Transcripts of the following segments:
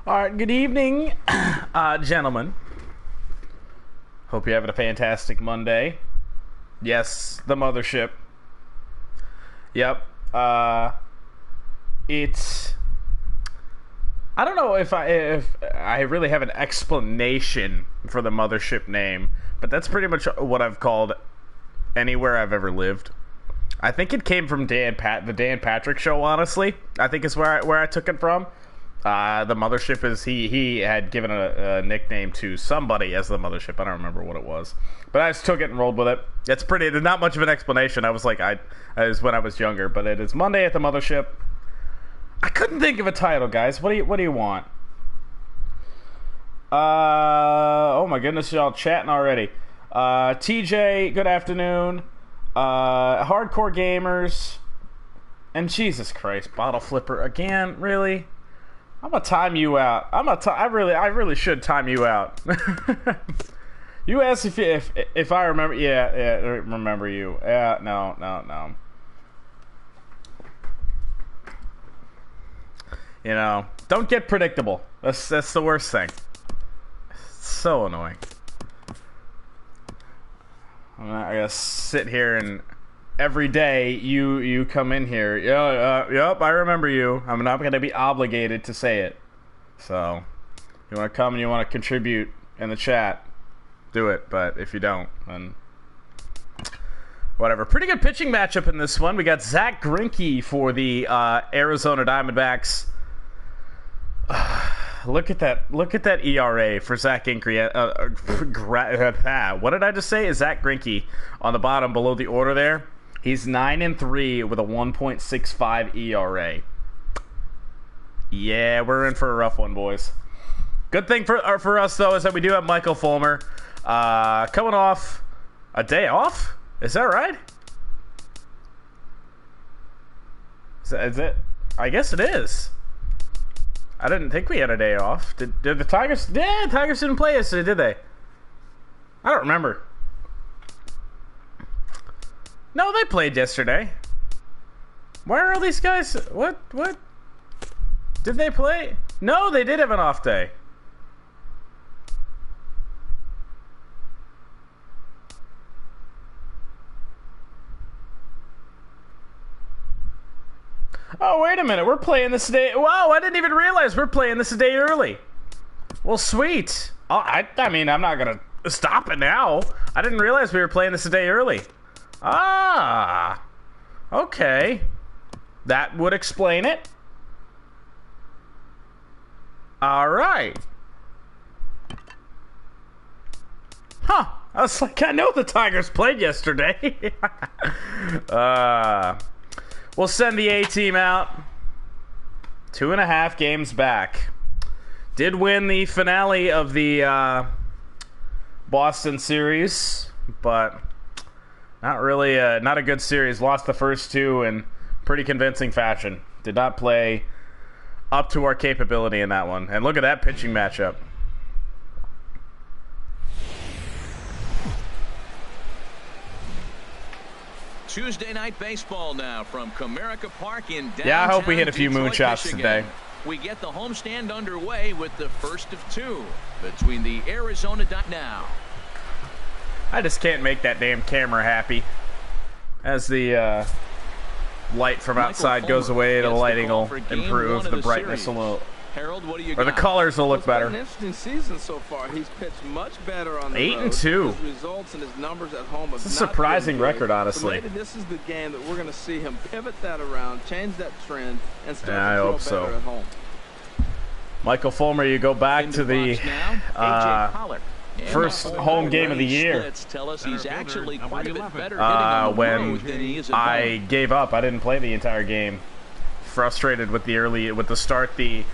All right, good evening, gentlemen. Hope you're having a fantastic Monday. Yes, the mothership. Yep. It's... I don't know if I really have an explanation for the mothership name, but that's pretty much what I've called anywhere I've ever lived. I think it came from the Dan Patrick Show, honestly. I think is where I took it from. The mothership is he had given a nickname to somebody as the mothership. I don't remember what it was, but I just took it and rolled with it. It's pretty. There's not much of an explanation. I was like, it was when I was younger, but it is Monday at the mothership. I couldn't think of a title, guys. What do you want? Oh my goodness, y'all chatting already. TJ, good afternoon. Hardcore gamers, and Jesus Christ, bottle flipper again. Really? I'm gonna time you out. I really should time you out. You asked if I remember. Yeah, remember you. Yeah, no. You know, don't get predictable. That's the worst thing. It's so annoying. I gotta sit here and every day you come in here. Yep, I remember you. I'm not gonna be obligated to say it. So, you want to come and you want to contribute in the chat, do it. But if you don't, then whatever. Pretty good pitching matchup in this one. We got Zach Greinke for the Arizona Diamondbacks. Look at that ERA for Zach Greinke. What did I just say? Is Zach Greinke on the bottom below the order there? He's 9-3 with a 1.65 ERA. Yeah, we're in for a rough one, boys. Good thing for us though is that we do have Michael Fulmer coming off a day off. Is that right? Is it? I guess it is. I didn't think we had a day off. Did the Tigers? Yeah, Tigers didn't play yesterday, did they? I don't remember. No, they played yesterday. Why are all these guys? What? Did they play? No, they did have an off day. Oh, wait a minute. We're playing this day. Wow, I didn't even realize we're playing this a day early. Well, sweet. I mean, I'm not going to stop it now. I didn't realize we were playing this a day early. Ah. Okay. That would explain it. All right. Huh. I was like, I know the Tigers played yesterday. We'll send the A-team out. 2.5 games back. Did win the finale of the Boston series, but not really. Not a good series. Lost the first two in pretty convincing fashion. Did not play up to our capability in that one. And look at that pitching matchup. Tuesday night baseball now from Comerica Park in downtown. Yeah, I hope we hit a few Detroit, moonshots Michigan. today. We get the homestand underway with the first of two between the Arizona now. I just can't make that damn camera happy. As the light from outside goes away, the lighting will improve, the brightness will, Harold, what do you or the got? colors will look better. It's been an interesting season so far. He's pitched much better on the 8-2. His results and his numbers at home have It's a not surprising been good. record, honestly. So maybe this is the game that we're going to see him pivot that around, change that trend, and start Yeah, I to hope throw so. better at home. Michael Fulmer, you go back to the first home game of the year. Tell us he's actually quite a bit better When than he is at I home. gave up. I didn't play the entire game. Frustrated with the start the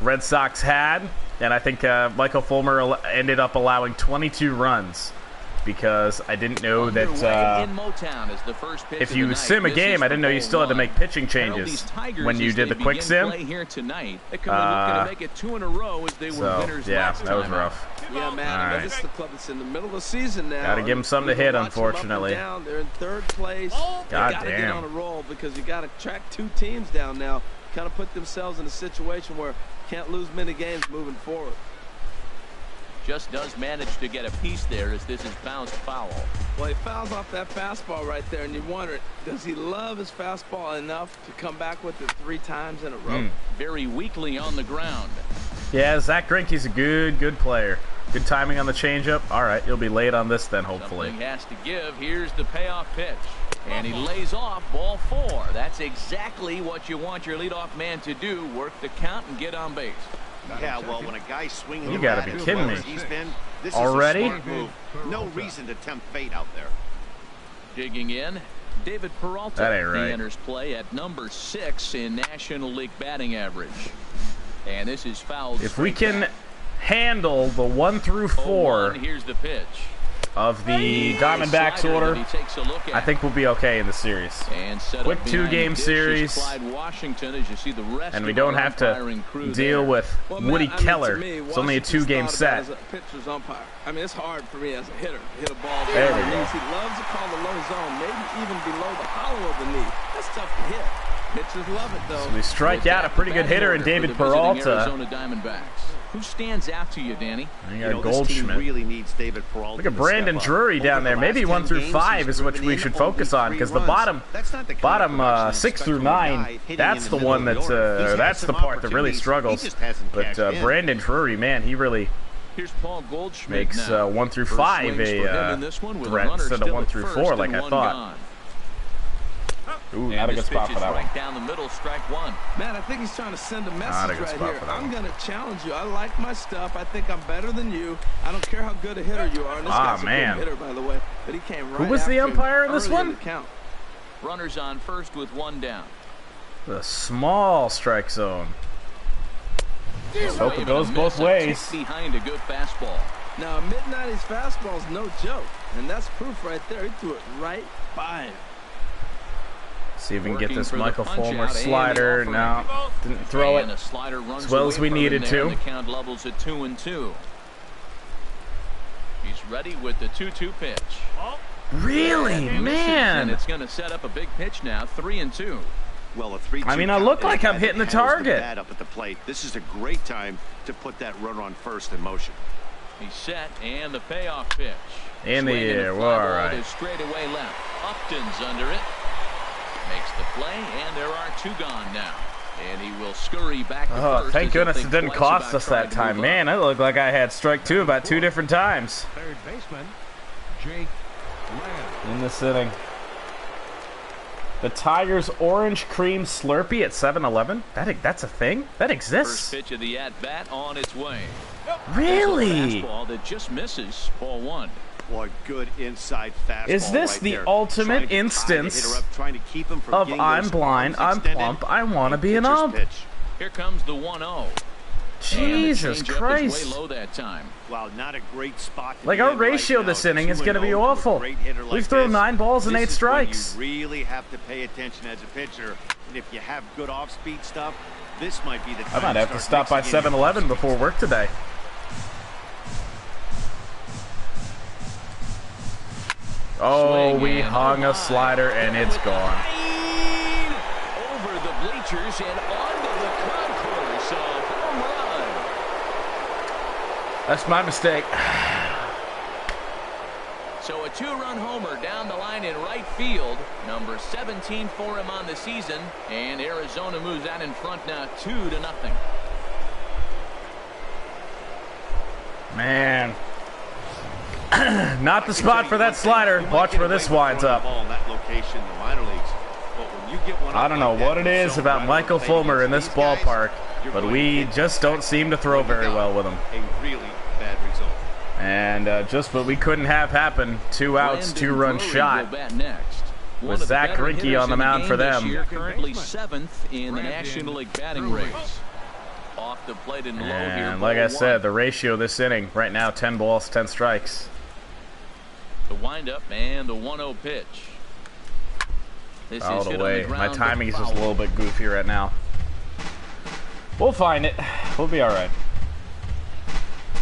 Red Sox had, and I think Michael Fulmer ended up allowing 22 runs because I didn't know that if you sim a game, I didn't know you still had to make pitching changes when you did the quick sim. So, yeah, that was rough. Yeah, man. All right. This is the club that's in the middle of the season now. Gotta give him something to hit, unfortunately. They're in third place. God Gotta damn. get on a roll because you got to track two teams down now. kind of put themselves in a situation where can't lose many games moving forward. Just does manage to get a piece there as this is bounced foul. Well, he fouls off that fastball right there, and you wonder, does he love his fastball enough to come back with it 3 times in a row? Very weakly on the ground. Yeah, Zach Greinke's a good player. Good timing on the changeup. All right, he'll be late on this then, hopefully. Something has to give. Here's the payoff pitch. And he lays off ball 4. That's exactly what you want your leadoff man to do, work the count and get on base. Yeah, well, when a guy's swinging, you gotta be kidding me. This already? Is a smart move. No reason to tempt fate out there. Digging in, David Peralta. That ain't right. He enters play at number 6 in National League batting average. And this is fouled. If we can handle the 1 through 4 here's the pitch. of the Diamondbacks order, I think we'll be okay in the series. Quick 2-game series, and we don't have to deal with Woody Keller. It's only a 2-game set. As a pitcher's umpire, I mean, it's hard for me as a hitter to hit a ball. There we go. He loves to call the low zone, maybe even below the hollow of the knee. That's tough to hit. Pitchers love it, though. So we strike out a pretty good hitter in David Peralta. Arizona Diamondbacks. Who stands out to you, Danny? You got Goldschmidt. Really needs David Peralta. Look at Brandon Drury down there. Maybe 1 through 5 is what we should focus on, because the bottom 6 through 9, that's the one that's that's the part that really struggles. But Brandon Drury, man, he really makes 1 through 5 a threat instead of 1 through 4, like I thought. Ooh, not a good spot for that one. Down the middle, strike 1. Man, I think he's trying to send a message right here. I'm going to challenge you. I like my stuff. I think I'm better than you. I don't care how good a hitter you are. And this guy's a good hitter, by the way. But he came right. Who was the umpire in this one? Runners on first with 1 down. The small strike zone. Let's hope it goes both ways. Behind a good fastball. Now, a mid-90s fastball is no joke. And that's proof right there. He threw it right by him. See if we can get this Michael Fulmer slider. No, didn't throw it as well as we needed to. The count levels at 2-2. He's ready with the 2-2 pitch. Really, man? And it's going to set up a big pitch now, 3-2. Well, a 3-2. I mean, I look like I'm hitting the target. Up at the plate. This is a great time to put that runner on first in motion. He's set, and the payoff pitch. In the air, well, all right. Straight away left. Upton's under it. Makes the play, and there are 2 gone now. And he will scurry back to first. Thank goodness it didn't cost us that time. Man, it looked like I had strike 2 about 2 different times. Third baseman, Jake Lamb. In this inning. The Tigers Orange Cream Slurpee at 7-Eleven? That's a thing? That exists? First pitch of the at-bat on its way. Really? Fastball that just misses, ball 1. What good inside fastball. Is this right the there. ultimate instance of I'm blind, I'm plump, I want to be an ump? Here comes the 1-0. Jesus Christ. Way low that time. Wow, not a great spot. Like, our ratio this inning is going to be awful. We've thrown 9 balls and 8 strikes. You really have to pay attention as a pitcher. And if you have good off-speed stuff, this might be the time. I might have to stop by 7-Eleven before work today. Oh, we hung a slider and it's gone. Over the bleachers and onto the concourse. A home run. That's my mistake. So a 2-run homer down the line in right field. Number 17 for him on the season. And Arizona moves out in front now 2-0. Man. Not the spot for that slider. Watch where this winds up. I don't know what it is about Michael Fulmer in this ballpark, but we just don't seem to throw very well with him. And just what we couldn't have happen. 2 outs, 2-run shot. With Zach Greinke on the mound for them. Currently 7th in the National League batting race. Off the plate and low here. And like I said, the ratio this inning right now, 10 balls, 10 strikes. The windup and the 1-0 pitch. This Out is of the way. My ground, timing is just a little bit goofy right now. We'll find it. We'll be all right.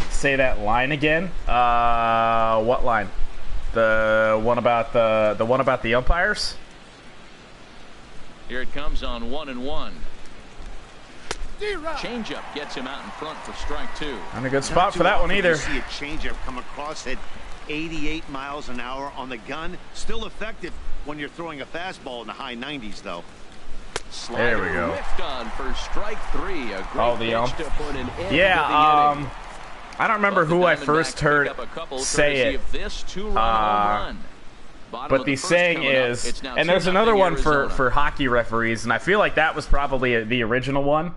Say that line again. What line? The one about the umpires? Here it comes on 1-1. Changeup gets him out in front for strike 2. Not a good spot for that one either. You see a changeup come across at 88 miles an hour on the gun. Still effective when you're throwing a fastball in the high 90s, though. There we go. On for strike 3. A great pitch to put an end to the inning. I don't remember who I first heard say it. But the saying is, and there's another one for hockey referees, and I feel like that was probably the original one.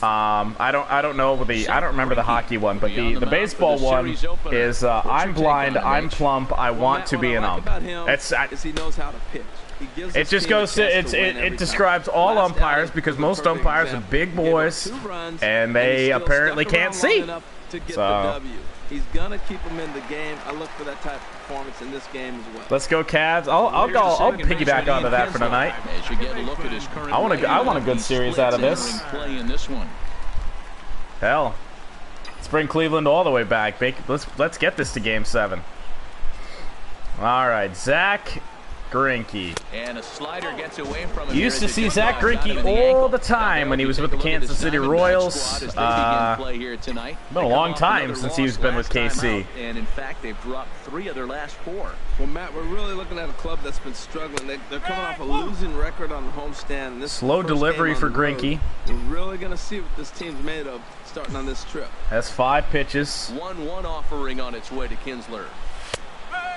I don't remember the hockey one, but the baseball one is I'm blind, I'm plump, I want to be an ump. He knows how to pitch. It just goes to it describes all umpires, because most umpires are big boys and they apparently can't see. So he's gonna keep him in the game. I look for that type of performance in this game as well. Let's go Cavs. I'll piggyback onto that for tonight. I want a good series out of this. Hell, let's bring Cleveland all the way back. Let's get this to Game 7. All right, Zach Greinke. And a slider gets away from him. Used to see Zach Greinke all the time when he was with the Kansas City Royals. Been a long time since he's been with KC. And in fact, they've dropped 3 of their last 4. Well, Matt, we're really looking at a club that's been struggling. They're coming off a losing record on the homestand. This slow delivery for Greinke. We're really going to see what this team's made of starting on this trip. Has 5 pitches. 1-1 offering on its way to Kinsler.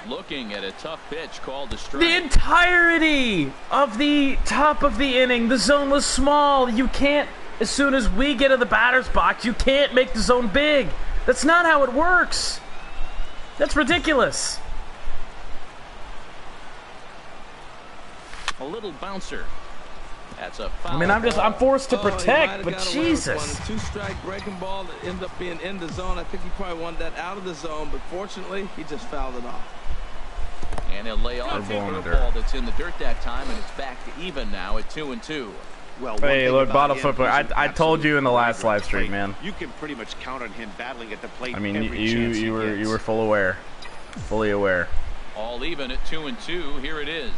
Looking at a tough pitch called a strike. The entirety of the top of the inning, the zone was small. You can't, as soon as we get to the batter's box, you can't make the zone big. That's not how it works. That's ridiculous. A little bouncer. That's a foul. I mean, I'm forced to protect, but Jesus. 2-strike breaking ball that ended up being in the zone. I think he probably wanted that out of the zone, but fortunately, he just fouled it off. And he'll lay off a ball that's in the dirt that time, and it's back to even now at 2-2. Well, hey, look, Bottle Football. I told you in the last live stream, man. You can pretty much count on him battling at the plate. I mean, you were fully aware. All even at 2-2. Here it is.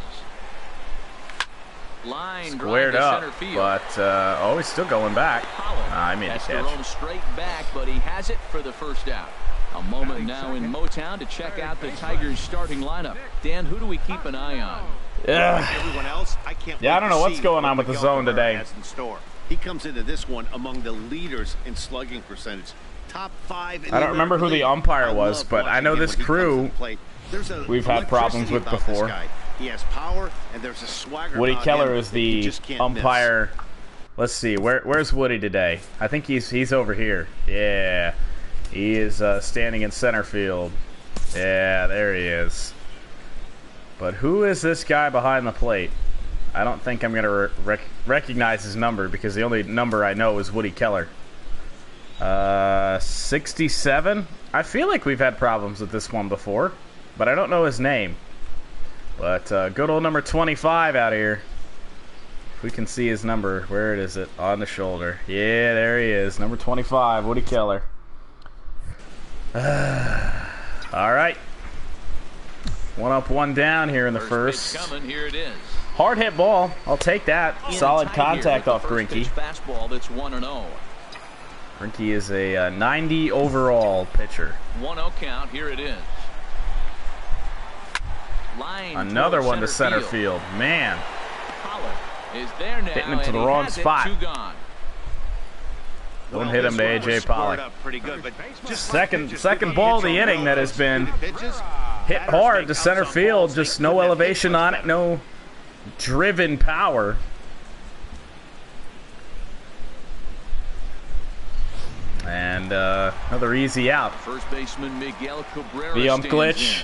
Line squared up, but he's still going back. I made a catch. Straight back, but he has it for the first out. A moment now in Motown to check out the Tigers' starting lineup. Dan, who do we keep an eye on? Everyone else, I don't know what's going on with the zone today. He comes into this one among the leaders in slugging percentage. Top 5. I don't remember who the umpire was, but I know this crew we've had problems with before. He has power, and there's a swagger. Woody Keller is the umpire. Let's see, where's Woody today? I think he's over here. Yeah, he is standing in center field. Yeah, there he is. But who is this guy behind the plate? I don't think I'm gonna recognize his number, because the only number I know is Woody Keller. 67. I feel like we've had problems with this one before, but I don't know his name. But good old number 25 out here. If we can see his number, where is it? On the shoulder. Yeah, there he is. Number 25, Woody Keller. All right. 1 up, 1 down here in the first. Here it is. Hard hit ball. I'll take that. Solid contact off Greinke. Fastball that's 1-0. Greinke is a 90 overall pitcher. 1-0 count. Here it is. Another one to center field. Man. Is there now, hitting him to the wrong spot. Don't hit him to A.J. Pollock. Second ball of the inning that has been hit hard to center field. Just no elevation on it. No driven power. And another easy out. First baseman Miguel Cabrera. The ump glitch.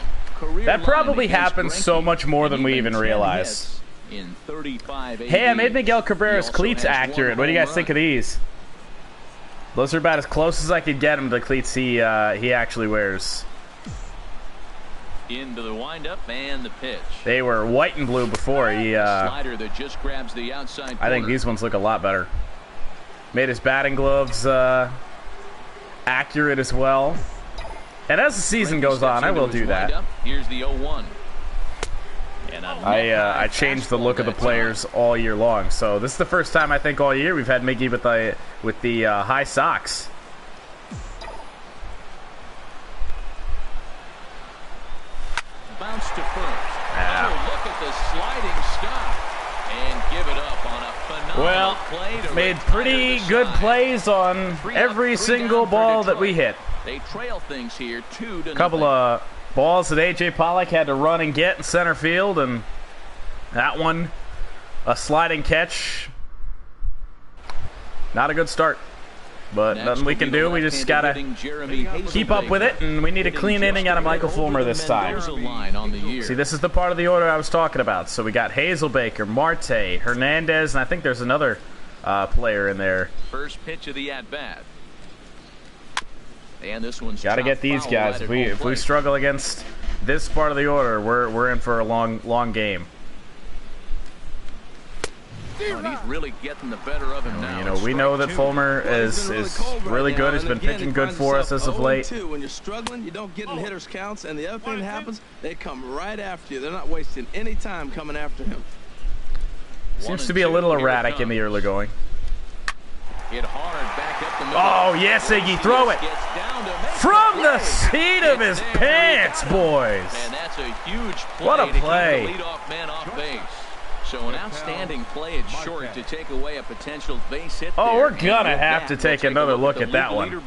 That probably happens so much more than we even realize. Hey, I made Miguel Cabrera's cleats accurate. What do you guys think of these? Those are about as close as I could get him to the cleats he actually wears. Into the windup and the pitch. They were white and blue before. Slider that just grabs the outside corner. I think these ones look a lot better. Made his batting gloves accurate as well. And as the season goes on, I will do that. Here's the 0-1. And I changed the look of the players all year long. So this is the first time I think all year we've had Miggy with the high socks. Bounce to first. Yeah. Oh, look at the sliding stop and give it up on a phenomenal play to made pretty good plays on every single ball that we hit. They trail things here 2-0. A couple of balls that A.J. Pollock had to run and get in center field, and that one, a sliding catch. Not a good start, but nothing we can do. We just got to keep up with it, and we need a clean inning out of Michael Fulmer this time. See, this is the part of the order I was talking about. So we got Hazelbaker, Marte, Hernandez, and I think there's another player in there. First pitch of the at-bat. And this one's got to get these guys. If we struggle against this part of the order, we're in for a long game. And he's really getting the better of him now. You know, we know that Fulmer is really good. He's been pitching good for us as of late. When you're struggling, you don't get in hitters' counts, and the other thing that happens, they come right after you. They're not wasting any time coming after him. Seems to be a little erratic in the early going. Hit hard back up the middle. Oh, yes, Iggy, throw it. From the seat of his pants, boys. And that's a huge play. What a play. To keep the leadoff man off base. So an outstanding play at short to take away a potential base hit. Oh, we're going to have to take another look at that one.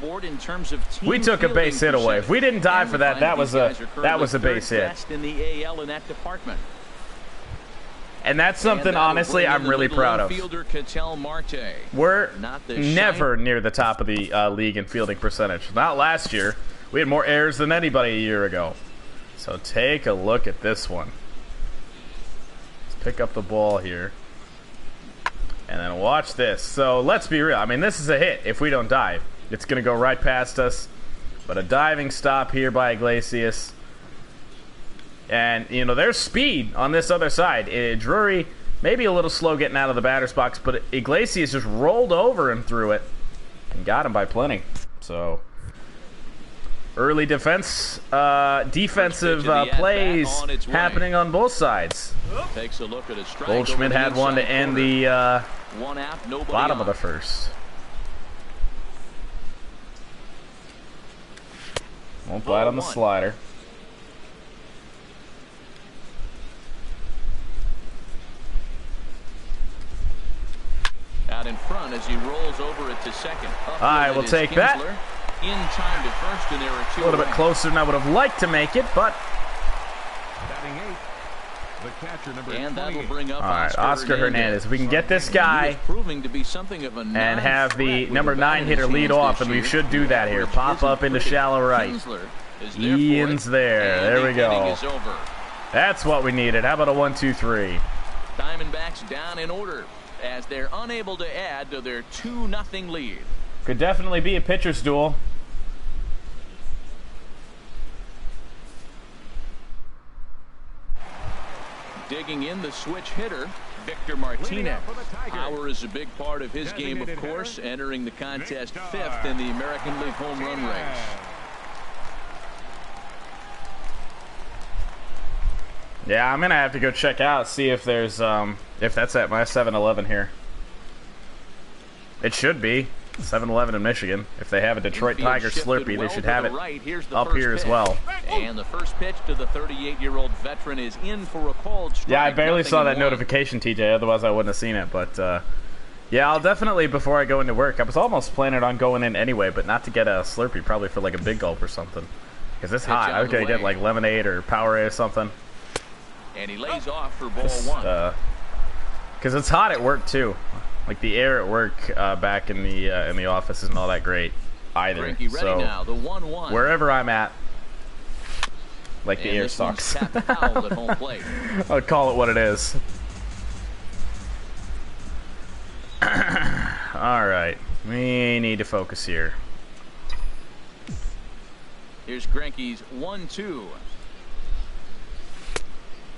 We took a base hit away. If we didn't dive for that, that was a base hit. In the AL in that department. And that's something, honestly, I'm really proud of. We're never near the top of the league in fielding percentage. Not last year. We had more errors than anybody a year ago. So take a look at this one. Let's pick up the ball here. And then watch this. So let's be real. I mean, this is a hit if we don't dive. It's going to go right past us. But a diving stop here by Iglesias. And, you know, there's speed on this other side. Drury, maybe a little slow getting out of the batter's box, but Iglesias just rolled over and threw it and got him by plenty. So, early defensive plays happening on both sides. Takes a look at a strike. Goldschmidt had one to end the bottom of the first. Won't bite on the slider. Out in front as he rolls over it to second. All right, we'll take that. In time to first, and there are two. A little bit closer than I would have liked to make it, but. And that will bring up all right, Oscar Hernandez. We can get this guy and have the number 9 hitter lead off, and we should do that here. Pop up into shallow right. Ian's there. There we go. That's what we needed. How about a 1-2-3? Diamondbacks down in order, as they're unable to add to their 2-0 lead. Could definitely be a pitcher's duel. Digging in the switch hitter, Victor Martinez. Power is a big part of his game, of course, entering the contest 5th in the American League home run race. Yeah, I'm gonna have to go check out, see if there's if that's at my 7-Eleven here. It should be 7-Eleven in Michigan. If they have a Detroit Tiger Slurpee, they should have it up here as well. And the first pitch to the 38-year-old veteran is in for a called strike. Yeah, I barely saw that notification, TJ. Otherwise, I wouldn't have seen it. But yeah, I'll definitely, before I go into work, I was almost planning on going in anyway, but not to get a Slurpee, probably for like a big gulp or something. Because it's hot. I was gonna get like lemonade or Powerade or something. And he lays off for ball 1. Because it's hot at work too. Like the air at work back in the office isn't all that great either. So now, the 1-1. Wherever I'm at, like the air sucks. I'll call it what it is. All right, we need to focus here. Here's Greinke's 1-2.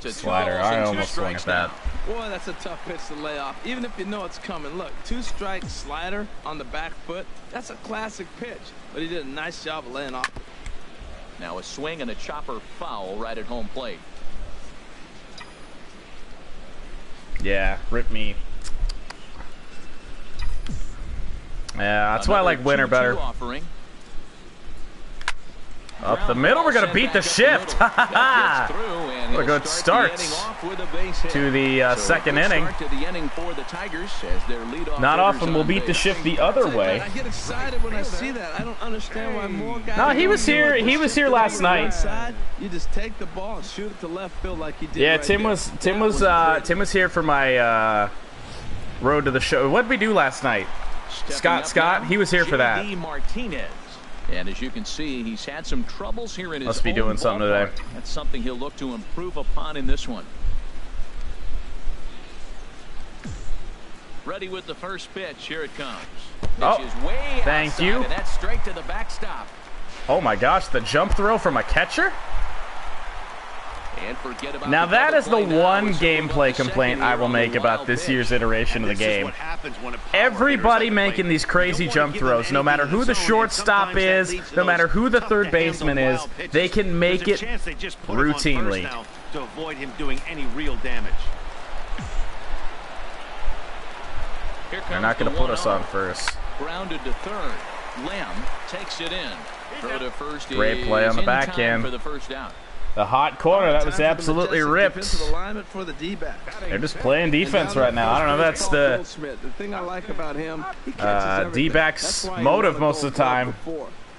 Slider, I almost swung at that. Boy, that's a tough pitch to lay off, even if you know it's coming. Look, 2-strike slider on the back foot. That's a classic pitch, but he did a nice job of laying off. Now a swing and a chopper foul right at home plate. Yeah, rip me. Yeah, that's why I like winter better. Offering. Up the middle, we're going to beat the shift. What a good start to the second inning. Not often we'll beat the shift the other way. I get excited when I see that. I don't understand why more guys. No, he was here. He was here last night. You just take the ball and shoot it to left field like he did. Yeah, right Tim was here for my road to the show. What did we do last night? Scott, he was here for that. And as you can see, he's had some troubles here in his Must be doing something today. That's something he'll look to improve upon in this one. Ready with the first pitch. Here it comes. Oh, is way thank outside, you. And that's straight to the backstop. Oh my gosh, the jump throw from a catcher? And forget about now that is the one now. gameplay complaint I will make about this year's iteration of the game. Everybody making these crazy jump throws, no matter who the shortstop is, no matter who the third baseman is, they can make it routinely. To avoid him doing any real damage. They're not going to put us on first. Grounded to third. Lamb takes it in. Throw to first. Great play on the backhand. For the first out. The hot corner, that was absolutely ripped. For the They're just playing defense right now. I don't know, that's the thing I like about him. D-backs motive most of the time.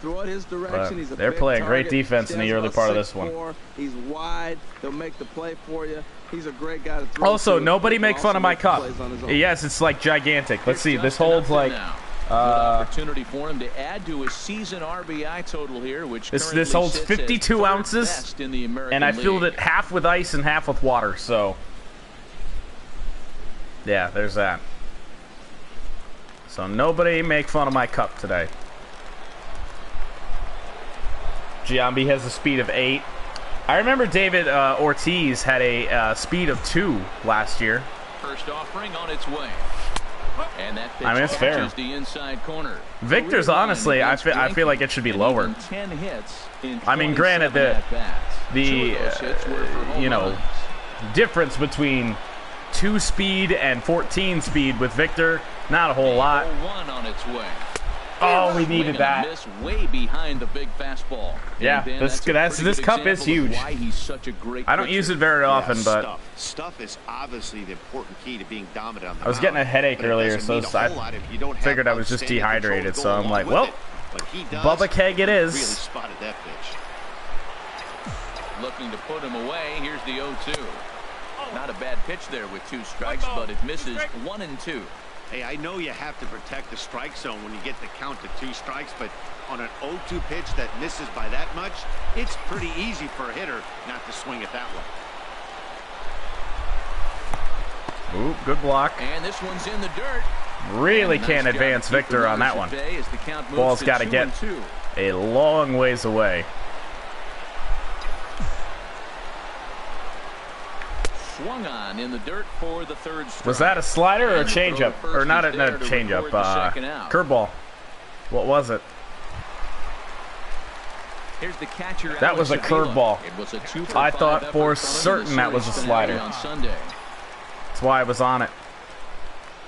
But they're playing great defense in the early part of this one. He's wide. They'll make the play for you. He's a great guy to throw. Also, nobody make fun of my cup. Yes, it's like gigantic. Let's see, this holds like opportunity for him to add to his season RBI total here, which this holds 52 ounces, and I filled it half with ice and half with water. So, yeah, there's that. So nobody make fun of my cup today. Giambi has a speed of 8. I remember David Ortiz had a speed of 2 last year. First offering on its way. And that I mean, it's fair. The inside corner. Victor's, honestly, I feel like it should be lower. 10 hits in I mean, granted, the you know, difference between 2 speed and 14 speed with Victor, not a whole lot. On its way. Oh, we needed that. Miss way behind the big fastball. Yeah, this cup is huge. I don't use it very often, but stuff is obviously the important key to being dominant on the I was getting a headache earlier, so I figured I was just dehydrated. So I'm like, well, Bubba Keg it is. Really spotted that pitch. Looking to put him away. Here's the 0-2. Not a bad pitch there with 2 strikes, but it misses 1 and 2. Hey, I know you have to protect the strike zone when you get the count to 2 strikes, but on an 0-2 pitch that misses by that much, it's pretty easy for a hitter not to swing it that way. Ooh, good block. And this one's in the dirt. Really can't advance Victor on that one. Ball's got to get a long ways away. Swung on in the dirt for the 3rd strike. Was that a slider or a changeup? Or not a changeup, curveball. What was it? Here's the catcher. That was a curveball. I thought for certain that was a slider. That's why I was on it.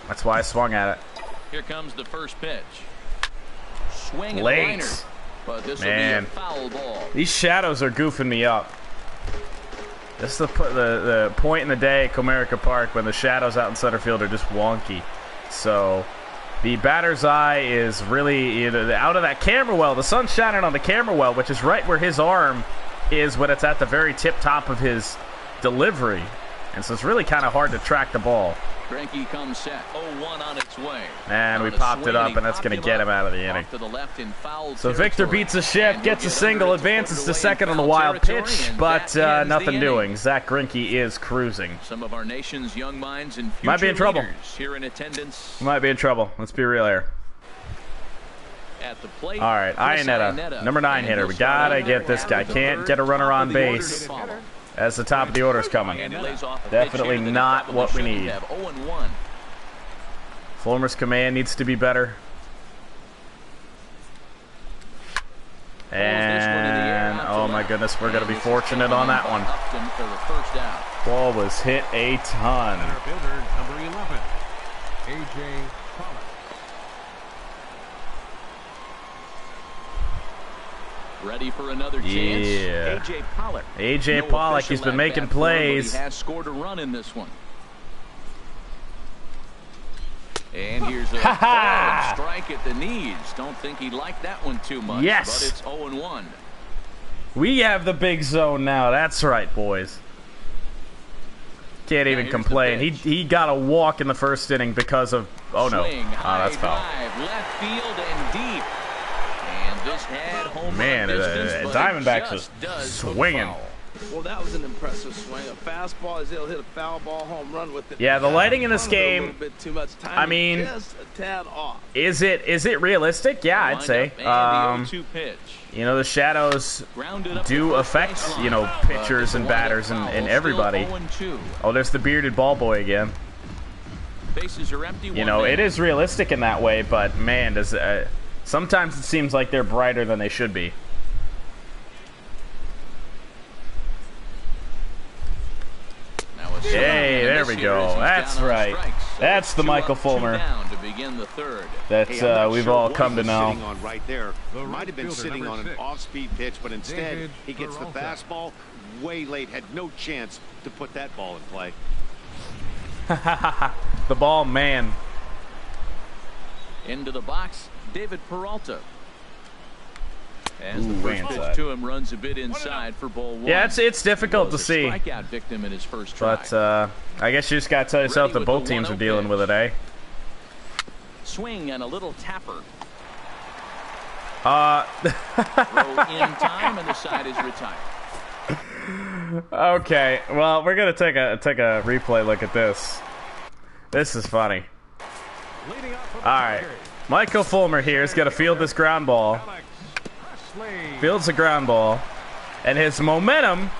That's why I swung at it. Here comes the first pitch. Swing late. But this man, will be a foul ball. These shadows are goofing me up. This is the point in the day at Comerica Park when the shadows out in center field are just wonky. So the batter's eye is really out of that camera well. The sun's shining on the camera well, which is right where his arm is when it's at the very tip top of his delivery. And so it's really kind of hard to track the ball. Greinke comes set. 0-1 on its way. And we popped it up, and that's going to get him out of the inning. So Victor beats the shift, gets a single, advances to second on the wild pitch, but nothing doing. Zach Greinke is cruising. Some of our nation's young minds and future might be in trouble. Here in attendance. Might be in trouble. Let's be real here. At the plate. All right, Iannetta, number 9 hitter. We got to get this guy. Can't get a runner on base as the top of the order is coming. Definitely not what we need. Fulmer's command needs to be better. And, oh my goodness, we're going to be fortunate on that one. Ball was hit a ton. Center fielder, number 11, A.J. Pollock. Ready for another chance. Yeah. A.J. Pollock. A.J. Pollock, he's been making plays. He has scored a run in this one. And here's a strike at the knees. Don't think he liked that one too much. Yes. But it's 0-1. We have the big zone now. That's right, boys. Can't even complain. He got a walk in the first inning because of... Oh, no. That's foul. Left field and deep. And this had home Man, run distance, Diamondbacks was swinging. Well, that was an impressive swing. A fastball is able to hit a foul ball home run with it. Yeah, the lighting in this game, a little bit too much time. I mean, just a tad off. Is it realistic? Yeah, I'd say. You know, the shadows do affect, you know, pitchers and batters and everybody. Oh, there's the bearded ball boy again. Bases are empty. You know, it is realistic in that way, but man, does sometimes it seems like they're brighter than they should be. Hey, there we go. That's right. That's the Michael Fulmer that we've all come to know. On right there. Might have been sitting on an off-speed pitch, but instead he gets the fastball way late. Had no chance to put that ball in play. The ball man. Into the box, David Peralta. As the Ooh, first pitch to him runs a bit inside for ball one. Yeah, it's difficult to see. Strikeout victim in his first try. But I guess you just got to tell yourself that both teams are dealing with it, eh? Swing and a little tapper. Throw in time and the side is retired. Okay, well, we're gonna take a replay look at this. This is funny. All right, Michael Fulmer here is gonna field this ground ball. Fields a ground ball, and his momentum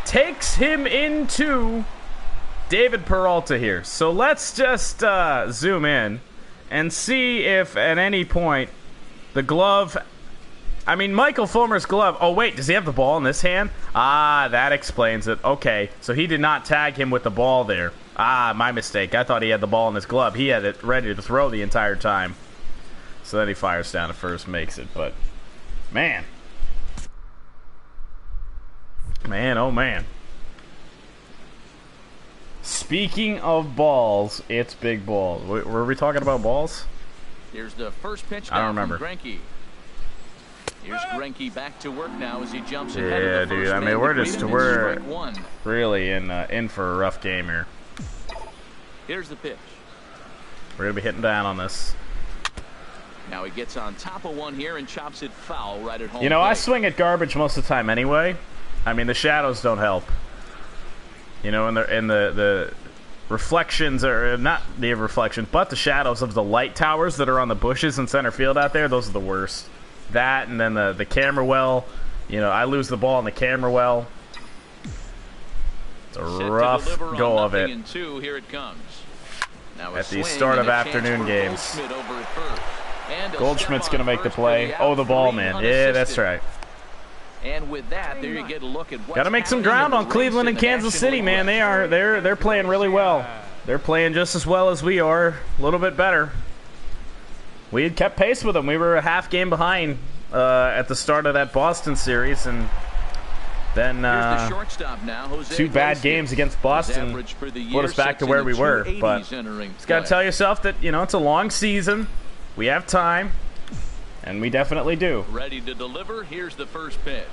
takes him into David Peralta here. So let's just zoom in and see if at any point the glove... I mean, Michael Fulmer's glove... Oh, wait, does he have the ball in this hand? Ah, that explains it. Okay, so he did not tag him with the ball there. Ah, my mistake. I thought he had the ball in his glove. He had it ready to throw the entire time. So then he fires down to first, makes it, but... Man. Man, oh man. Speaking of balls, it's big balls. Were we talking about balls? Here's the first pitch. I don't remember. Greinke. Here's Greinke back to work now as he jumps ahead Yeah, of the dude. first I mean, we're really in for a rough game here. Here's the pitch. We're gonna be hitting down on this. Now he gets on top of one here and chops it foul right at home. You know, I swing at garbage most of the time anyway. I mean, the shadows don't help. You know, and the reflections, or not the reflections, but the shadows of the light towers that are on the bushes in center field out there, those are the worst. That, and then the camera well. You know, I lose the ball in the camera well. It's a rough go of it. Here it comes. Now at the start of afternoon games. Goldschmidt's going to make the play. Oh, the ball man. Yeah, that's right. And with that, there you get a look at what's got to make some ground on Cleveland and Kansas City, man. They're playing really well. They're playing just as well as we are, a little bit better. We had kept pace with them. We were a half game behind at the start of that Boston series, and then two bad games against Boston put us back to where we were. But just got to tell yourself that, you know, it's a long season. We have time, and we definitely do. Ready to deliver. Here's the first pitch.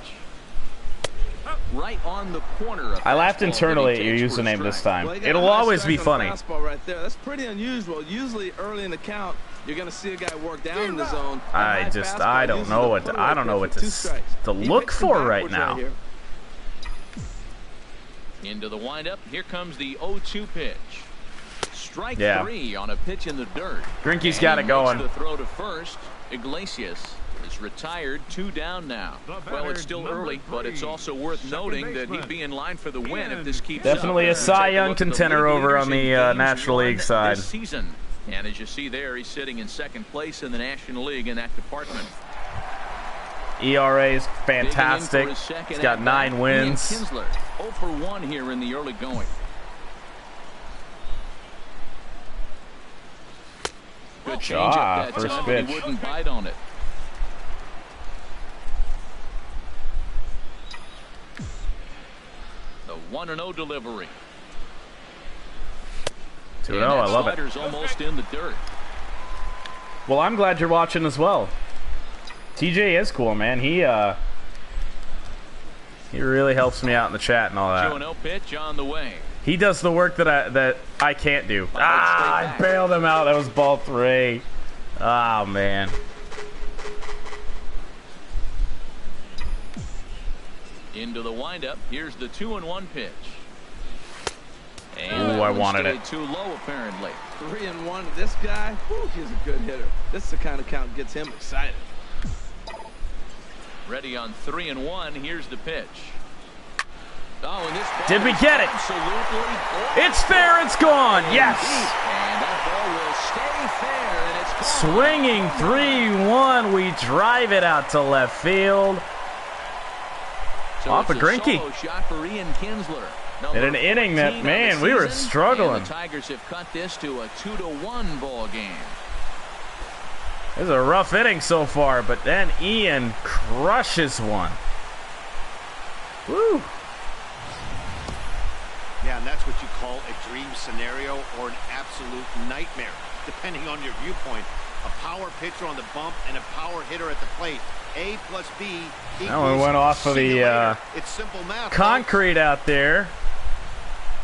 Right on the corner. I laughed internally at your username this time. Well, it'll always be funny. Right there. That's pretty unusual. Usually early in the count, you're going to see a guy work down in the zone. I don't know what to look for right now. Into the windup. Here comes the 0-2 pitch. Strike three on a pitch in the dirt. Greinke's got it going. The throw to first. Iglesias is retired, 2 down now. Well, it's still early, but it's also worth noting that he'd be in line for the win if this keeps up. Definitely a Cy Young contender over on the National League side. This season. And as you see there, he's sitting in second place in the National League in that department. ERA is fantastic. He's got 9 wins. Kinsler, 0 for 1 here in the early going. Good change up that first time, pitch. but he wouldn't bite on it. The 1-0 delivery. 2-0, I love it. Slider's almost in the dirt. Well, I'm glad you're watching as well. TJ is cool, man. He really helps me out in the chat and all that. 2-0 pitch on the way. He does the work that I can't do. I bailed him out. That was ball 3. Oh, man. Into the windup. Here's the 2-1 pitch. Ooh, I wanted it. Too low, apparently. 3-1. This guy, whew, he's a good hitter. This is the kind of count that gets him excited. Ready on 3-1. Here's the pitch. Oh, and this ball Did we get it? It's fair. It's gone. Yes. And that ball will stay fair, and it's gone. Swinging 3-1. We drive it out to left field. So Off a Greinke. Shot for Ian Kinsler. In an inning that, man, we were struggling. And the Tigers have cut this to a 2-1 ball game. This is a rough inning so far, but then Ian crushes one. Woo. Yeah, and that's what you call a dream scenario or an absolute nightmare, depending on your viewpoint. A power pitcher on the bump and a power hitter at the plate. A plus B equals That one went off of the it's simple math, concrete out there.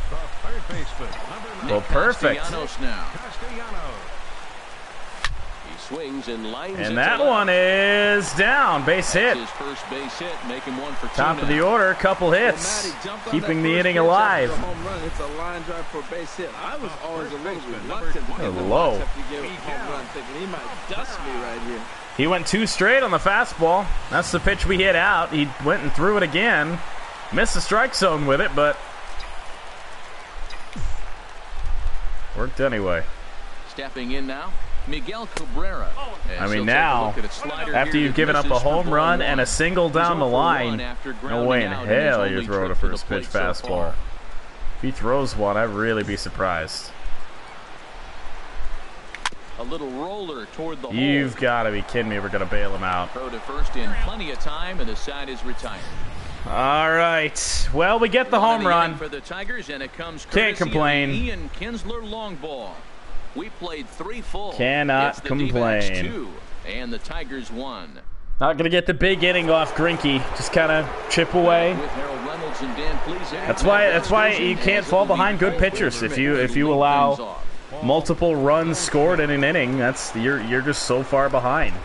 The third baseman, number 9. Well, perfect. Castellanos now. Castellanos. He swings and lines And that one is down. Base hit. His first base hit, making 1 for 2. Top of the order, couple hits. Keeping the inning alive. Home run. It's a line drive for a base hit. I was always a little reluctant to give him low. much after you give him a home run, thinking he might dust me right here. He went 2 straight on the fastball. That's the pitch we hit out. He went and threw it again. Missed the strike zone with it, but worked anyway. Stepping in now, Miguel Cabrera. I mean, now, after you've given up a home run and a single down the line, no way in hell you're throwing a first pitch fastball. If he throws one, I'd really be surprised. A little roller toward the hole. You've got to be kidding me. We're going to bail him out. Throw to first in plenty of time, and the side is retired. All right. Well, we get the home run. For the Tigers, and it comes Can't complain. Ian Kinsler long ball. We played 3 full. Cannot it's the complain. D-backs 2, and the Tigers 1. Not going to get the big inning off Greinke. Just kind of chip away. With Harold Reynolds and Dan Plesac. That's why you can't fall behind good pitchers. If you allow multiple runs scored in an inning, that's you're just so far behind.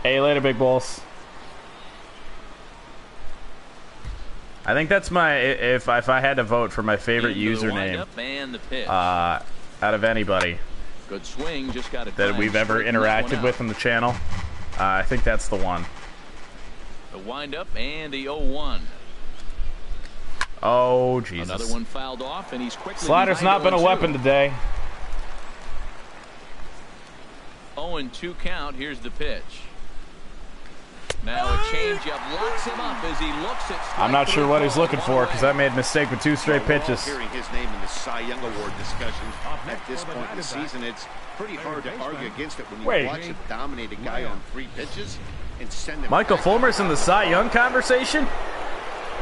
Hey, later, big balls. I think that's my if I had to vote for my favorite username out of anybody Good swing, just got it that we've ever interacted with on the channel. I think that's the one. The windup and the 0-1. Oh, Jesus. Another one fouled off, and he's quickly. Slider's not been a weapon today. 0-2 count. Here's the pitch. Now a changeup locks him up as he looks at. I'm not sure what he's looking for because I made a mistake with 2 straight pitches. Hearing his name in the Cy Young Award discussion at this point in the season, it's pretty hard to argue against it when you watch him dominate a guy on 3 pitches and send him. Michael Fulmer's in the Cy Young conversation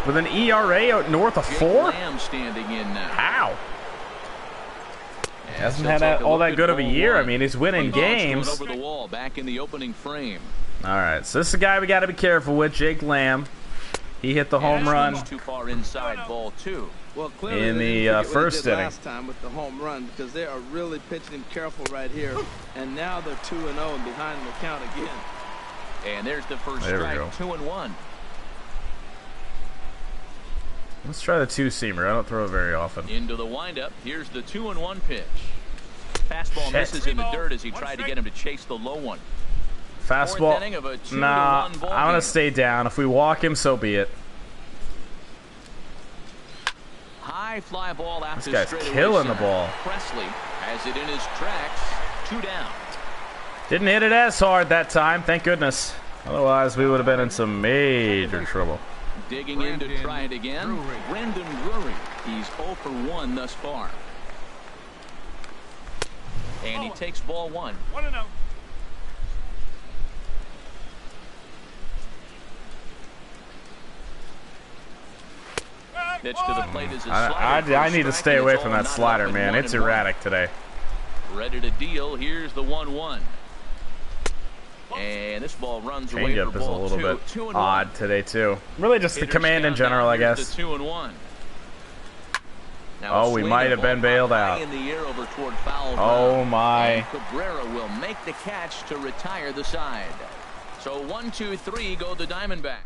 with an ERA out north of 4. Lamb standing in now. How? Hasn't had all that good of a year. I mean, he's winning games. Over the wall, back in the opening frame. All right, so this is a guy we got to be careful with, Jake Lamb. He hit the home run. Too far inside, ball 2. Well, clearly in the first inning. Last time with the home run because they are really pitching him careful right here, and now they're 2-0 and behind the count again. And there's the first there strike, 2-1. Let's try the 2-seamer. I don't throw it very often. Into the windup. Here's the 2-1 pitch. Fastball misses in the dirt as he tried to get him to chase the low one. Fastball. Nah, I'm going to stay down. If we walk him, so be it. High fly ball after this guy's killing the ball. Presley has it in his tracks. 2 down. Didn't hit it as hard that time, thank goodness. Otherwise, we would have been in some major trouble. Digging in to try it again. Brendan Drury. He's 0 for 1 thus far. And he takes ball 1. 1-0. Pitch to the plate is a slider. I need to stay away from that slider, man. It's erratic today. Ready to deal. Here's the 1-1. And this ball runs away for Changeup is a ball little 2. bit odd today, too. Really just the command in general, I guess. 2-1. Oh, we might have been bailed out. In the air over toward foul Oh, my. And Cabrera will make the catch to retire the side. So 1-2-3 go the Diamondbacks.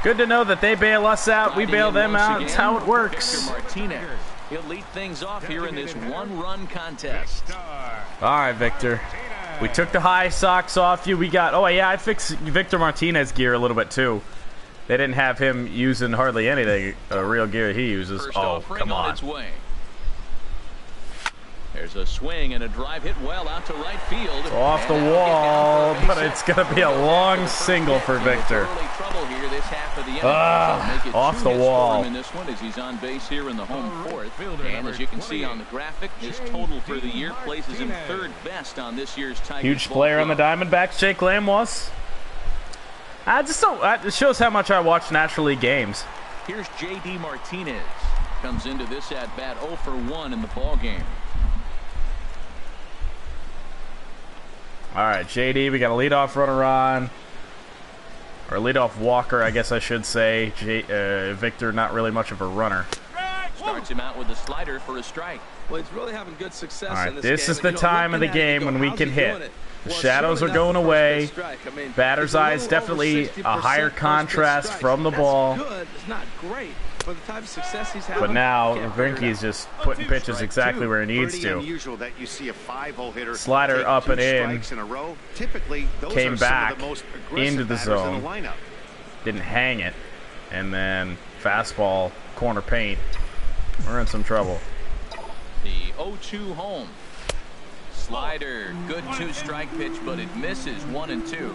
Good to know that they bail us out, we bail them out. That's how it works. Victor Martinez. He'll lead things off here in this one-run contest. All right, Victor. We took the high socks off you. We got... Oh, yeah, I fixed Victor Martinez gear a little bit, too. They didn't have him using hardly anything, real gear he uses. First oh, come on. Its way. There's a swing and a drive hit well out to right field. It's off the wall, but it's going to be a long single for Victor. Off the wall. In this one as he's on base here in the home fourth. And as you can see on the graphic, his total for the year places him third best on this year's Tigers. Huge player on the Diamondbacks, Jake Lamb was. I just don't. It shows how much I watch National League games. Here's J.D. Martinez. Comes into this at bat 0 for 1 in the ball game. All right, JD, we got a leadoff runner on. Or a leadoff walker, I guess I should say. Victor, not really much of a runner. Starts him out with a slider for a strike. Well, he's really having good success. All right, in this this game. is the time of the game when we can hit. The shadows are going away. Batter's eye is definitely a higher contrast from the ball. It's not great. For the type of success he's having, but now Grinke's just putting pitches exactly where he needs to. Unusual that you see a 5-hole hitter slider up and in. Typically, those came are back some of the most into the zone. in the lineup. Didn't hang it, and then fastball corner paint. We're in some trouble. The 0-2 home. Slider, good 2-strike pitch, but it misses 1 and 2.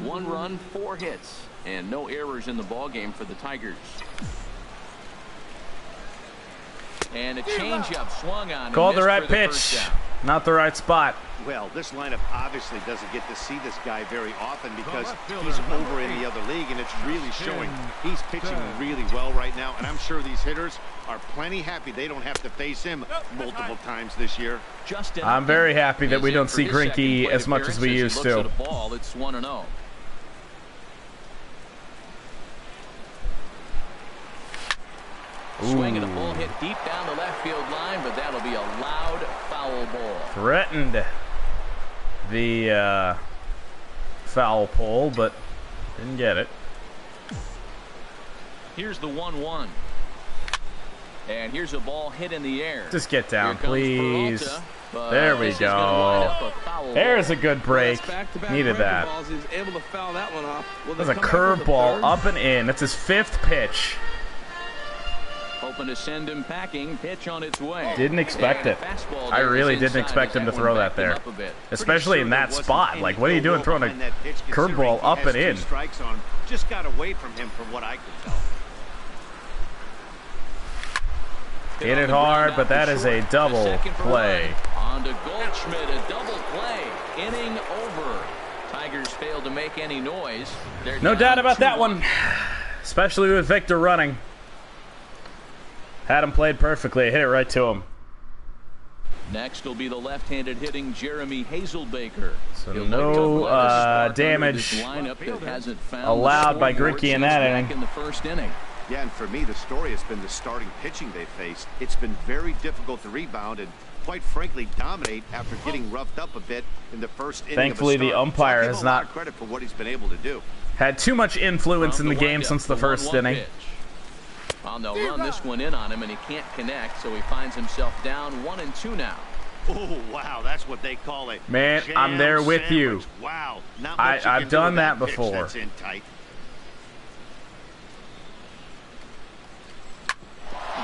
1 run, 4 hits, and no errors in the ball game for the Tigers. And a changeup swung on. Called the right pitch, not the right spot. Well, this lineup obviously doesn't get to see this guy very often because he's over in the other league, and it's really showing. He's pitching really well right now, and I'm sure these hitters are plenty happy they don't have to face him multiple times this year. I'm very happy that we don't see Greinke as much as we used to. It's 1-0. Swing and a ball hit deep down the left field line, but that'll be a loud foul ball. Threatened the foul pole, but didn't get it. Here's the 1-1. And here's a ball hit in the air. Just get down, please. Peralta, there we go. There's a good break. Needed that. That's a curveball up and in. That's his 5th pitch. Hoping to send him packing. Pitch on its way. Didn't expect it. I really didn't expect him to throw that there. Especially in that spot. Like, what are you doing throwing a curveball up and in? Just got away from him from what I could tell. Hit it hard, but that is a double play. On to Goldschmidt, a double play. Inning over. Tigers failed to make any noise. No doubt about that one. Especially with Victor running. Had him played perfectly. Hit it right to him. Next will be the left-handed hitting Jeremy Hazelbaker. So no damage allowed by Greinke in that inning. In the first inning. Yeah, and for me, the story has been the starting pitching they faced. It's been very difficult to rebound and, quite frankly, dominate after getting roughed up a bit in the first inning. Thankfully, the umpire has not credit for what he's been able to do. Had too much influence in the game since the first inning. Well, they'll run this one in on him, and he can't connect, so he finds himself down 1-2 now. Oh, wow, that's what they call it. Man, I'm there with you. Wow. I've done that before. That's in tight.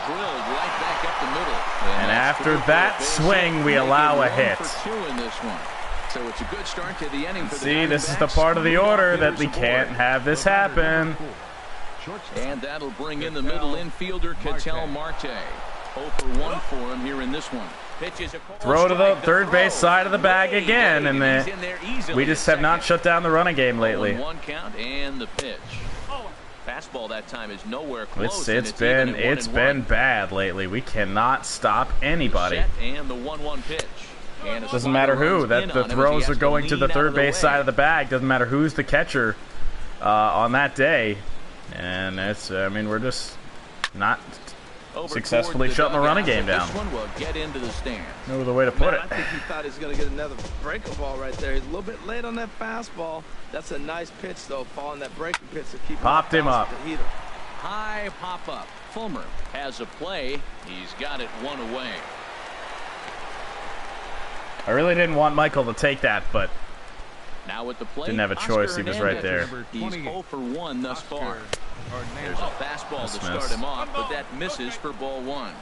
Drilled right back up the middle. And after that swing, we allow a hit. In this one. So it's a good start to the inning for the See, this is the Diamondbacks. part of the order that we can't have this happen. And that'll bring in the middle infielder, Ketel Marte. 0 for 1 for him here in this one. Pitches a Throw to the third base side of the bag again, and we just have not shut down the running game lately. 1 count and the pitch. Fastball that time is nowhere close. It's been bad lately. We cannot stop anybody. And the 1-1 pitch. Doesn't matter who. That the throws are going to the third base side of the bag. Doesn't matter who's the catcher on that day. And it's, I mean, we're just not successfully shutting the running game down. This one will get into the stand. No other way to put it. I think he thought he was going to get another breaking ball right there. He's a little bit late on that fastball. That's a nice pitch, though, following that breaking pitch to keep popped him up. The heater. High pop up. Fulmer has a play. He's got it 1 away. I really didn't want Michael to take that, but now with the play, didn't have a choice. He was right there. He's 0 for 1 thus far. There's a fastball to start him off, but that misses for ball 1.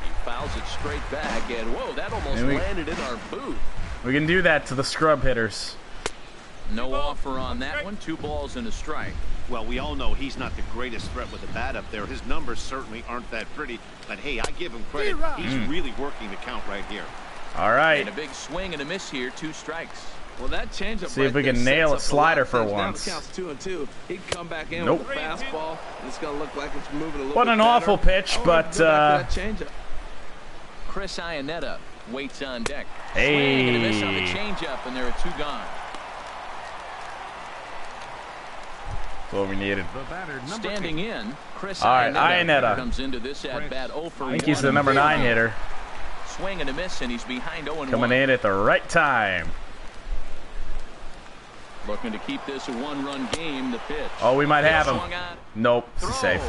He fouls it straight back, and whoa, that almost landed in our booth. We can do that to the scrub hitters. No offer on that one. 2 balls and a strike. Well, we all know he's not the greatest threat with the bat up there. His numbers certainly aren't that pretty, but hey, I give him credit. He's really working the count right here. All right. And a big swing and a miss here. 2 strikes. Well, that changeup. See if we can nail a slider for once. Now the count's 2-2. He'd come back in with a fastball, and it's going to look like it's moving a little bit What an awful pitch, but Chris Iannetta waits on deck. Hey. Swing and a miss on the changeup, and there are 2 gone. That's what we needed. Standing in, Chris Iannetta comes into this at bat 0 for 1. I think he's the number 9 hitter. Swing and a miss, and he's behind 0-1. Coming in at the right time. Looking to keep this a 1-run game. The pitch. Oh, we might have him. Nope, he's safe.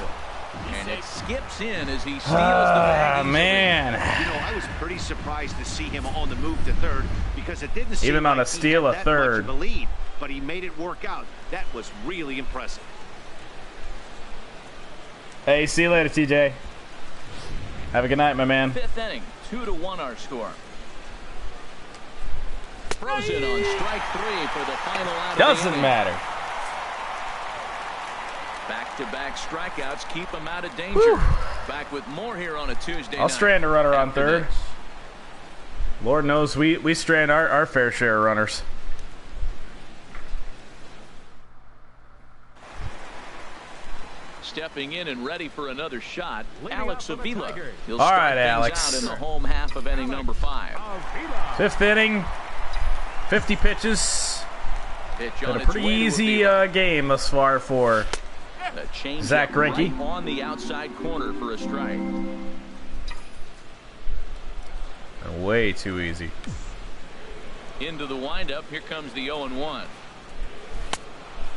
And it skips in as he steals the bag. Man. You know, I was pretty surprised to see him on the move to third because it didn't seem even on like a steal of third. Much of a lead, but he made it work out. That was really impressive. Hey, see you later, TJ. Have a good night, my man. 5th inning, 2-1 our score. Frozen on strike 3 for the final out. Doesn't matter. Back-to-back strikeouts keep him out of danger. Back with more here on a Tuesday night. I'll strand a runner on third. Lord knows we strand our fair share of runners. Stepping in and ready for another shot, Alex Avila. He'll All start right, things Alex. out in the home half of inning number 5. 5th inning, 50 pitches. Pitch Been on a its pretty way to easy Avila. game thus far for The change Zach Greinke. right on the outside corner for a strike. Way too easy. Into the windup. Here comes the 0-1.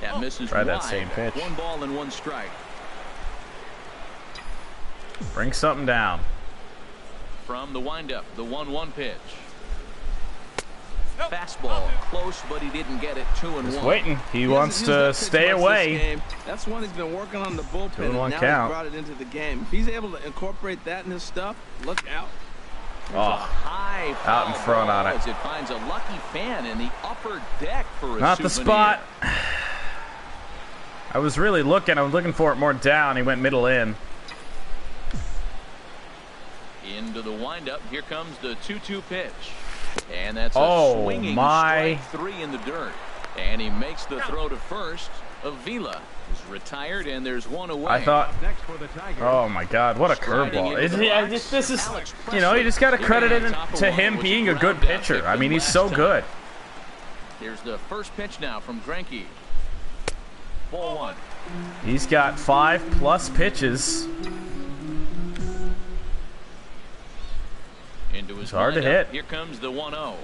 That misses Try that wide. same pitch. 1 ball and 1 strike. Bring something down. From the windup, the 1-1 pitch. Fastball close, but he didn't get it. 2-1. Just waiting. He wants to stay away. That's one he's been working on the bullpen. 2-1 and now count. he brought it into the game. If he's able to incorporate that in his stuff, look out. Oh, High out in front on it. as it finds a lucky fan in the upper deck for a not the souvenir. spot. I was really looking. I was looking for it more down. He went middle in. Into the windup. Here comes the 2-2 pitch. And that's Oh, a swinging my. strike 3 in the dirt. And he makes the throw to first. Avila is retired, and there's 1 away. I thought, Next for the Tigers. oh my God, what a curveball! This is, you know, you just got to credit it to him being a good pitcher. I mean, he's so good. Here's the first pitch now from Greinke. Ball 1. He's got 5+ pitches. Into his It's hard to windup. hit. Here comes the 1-0.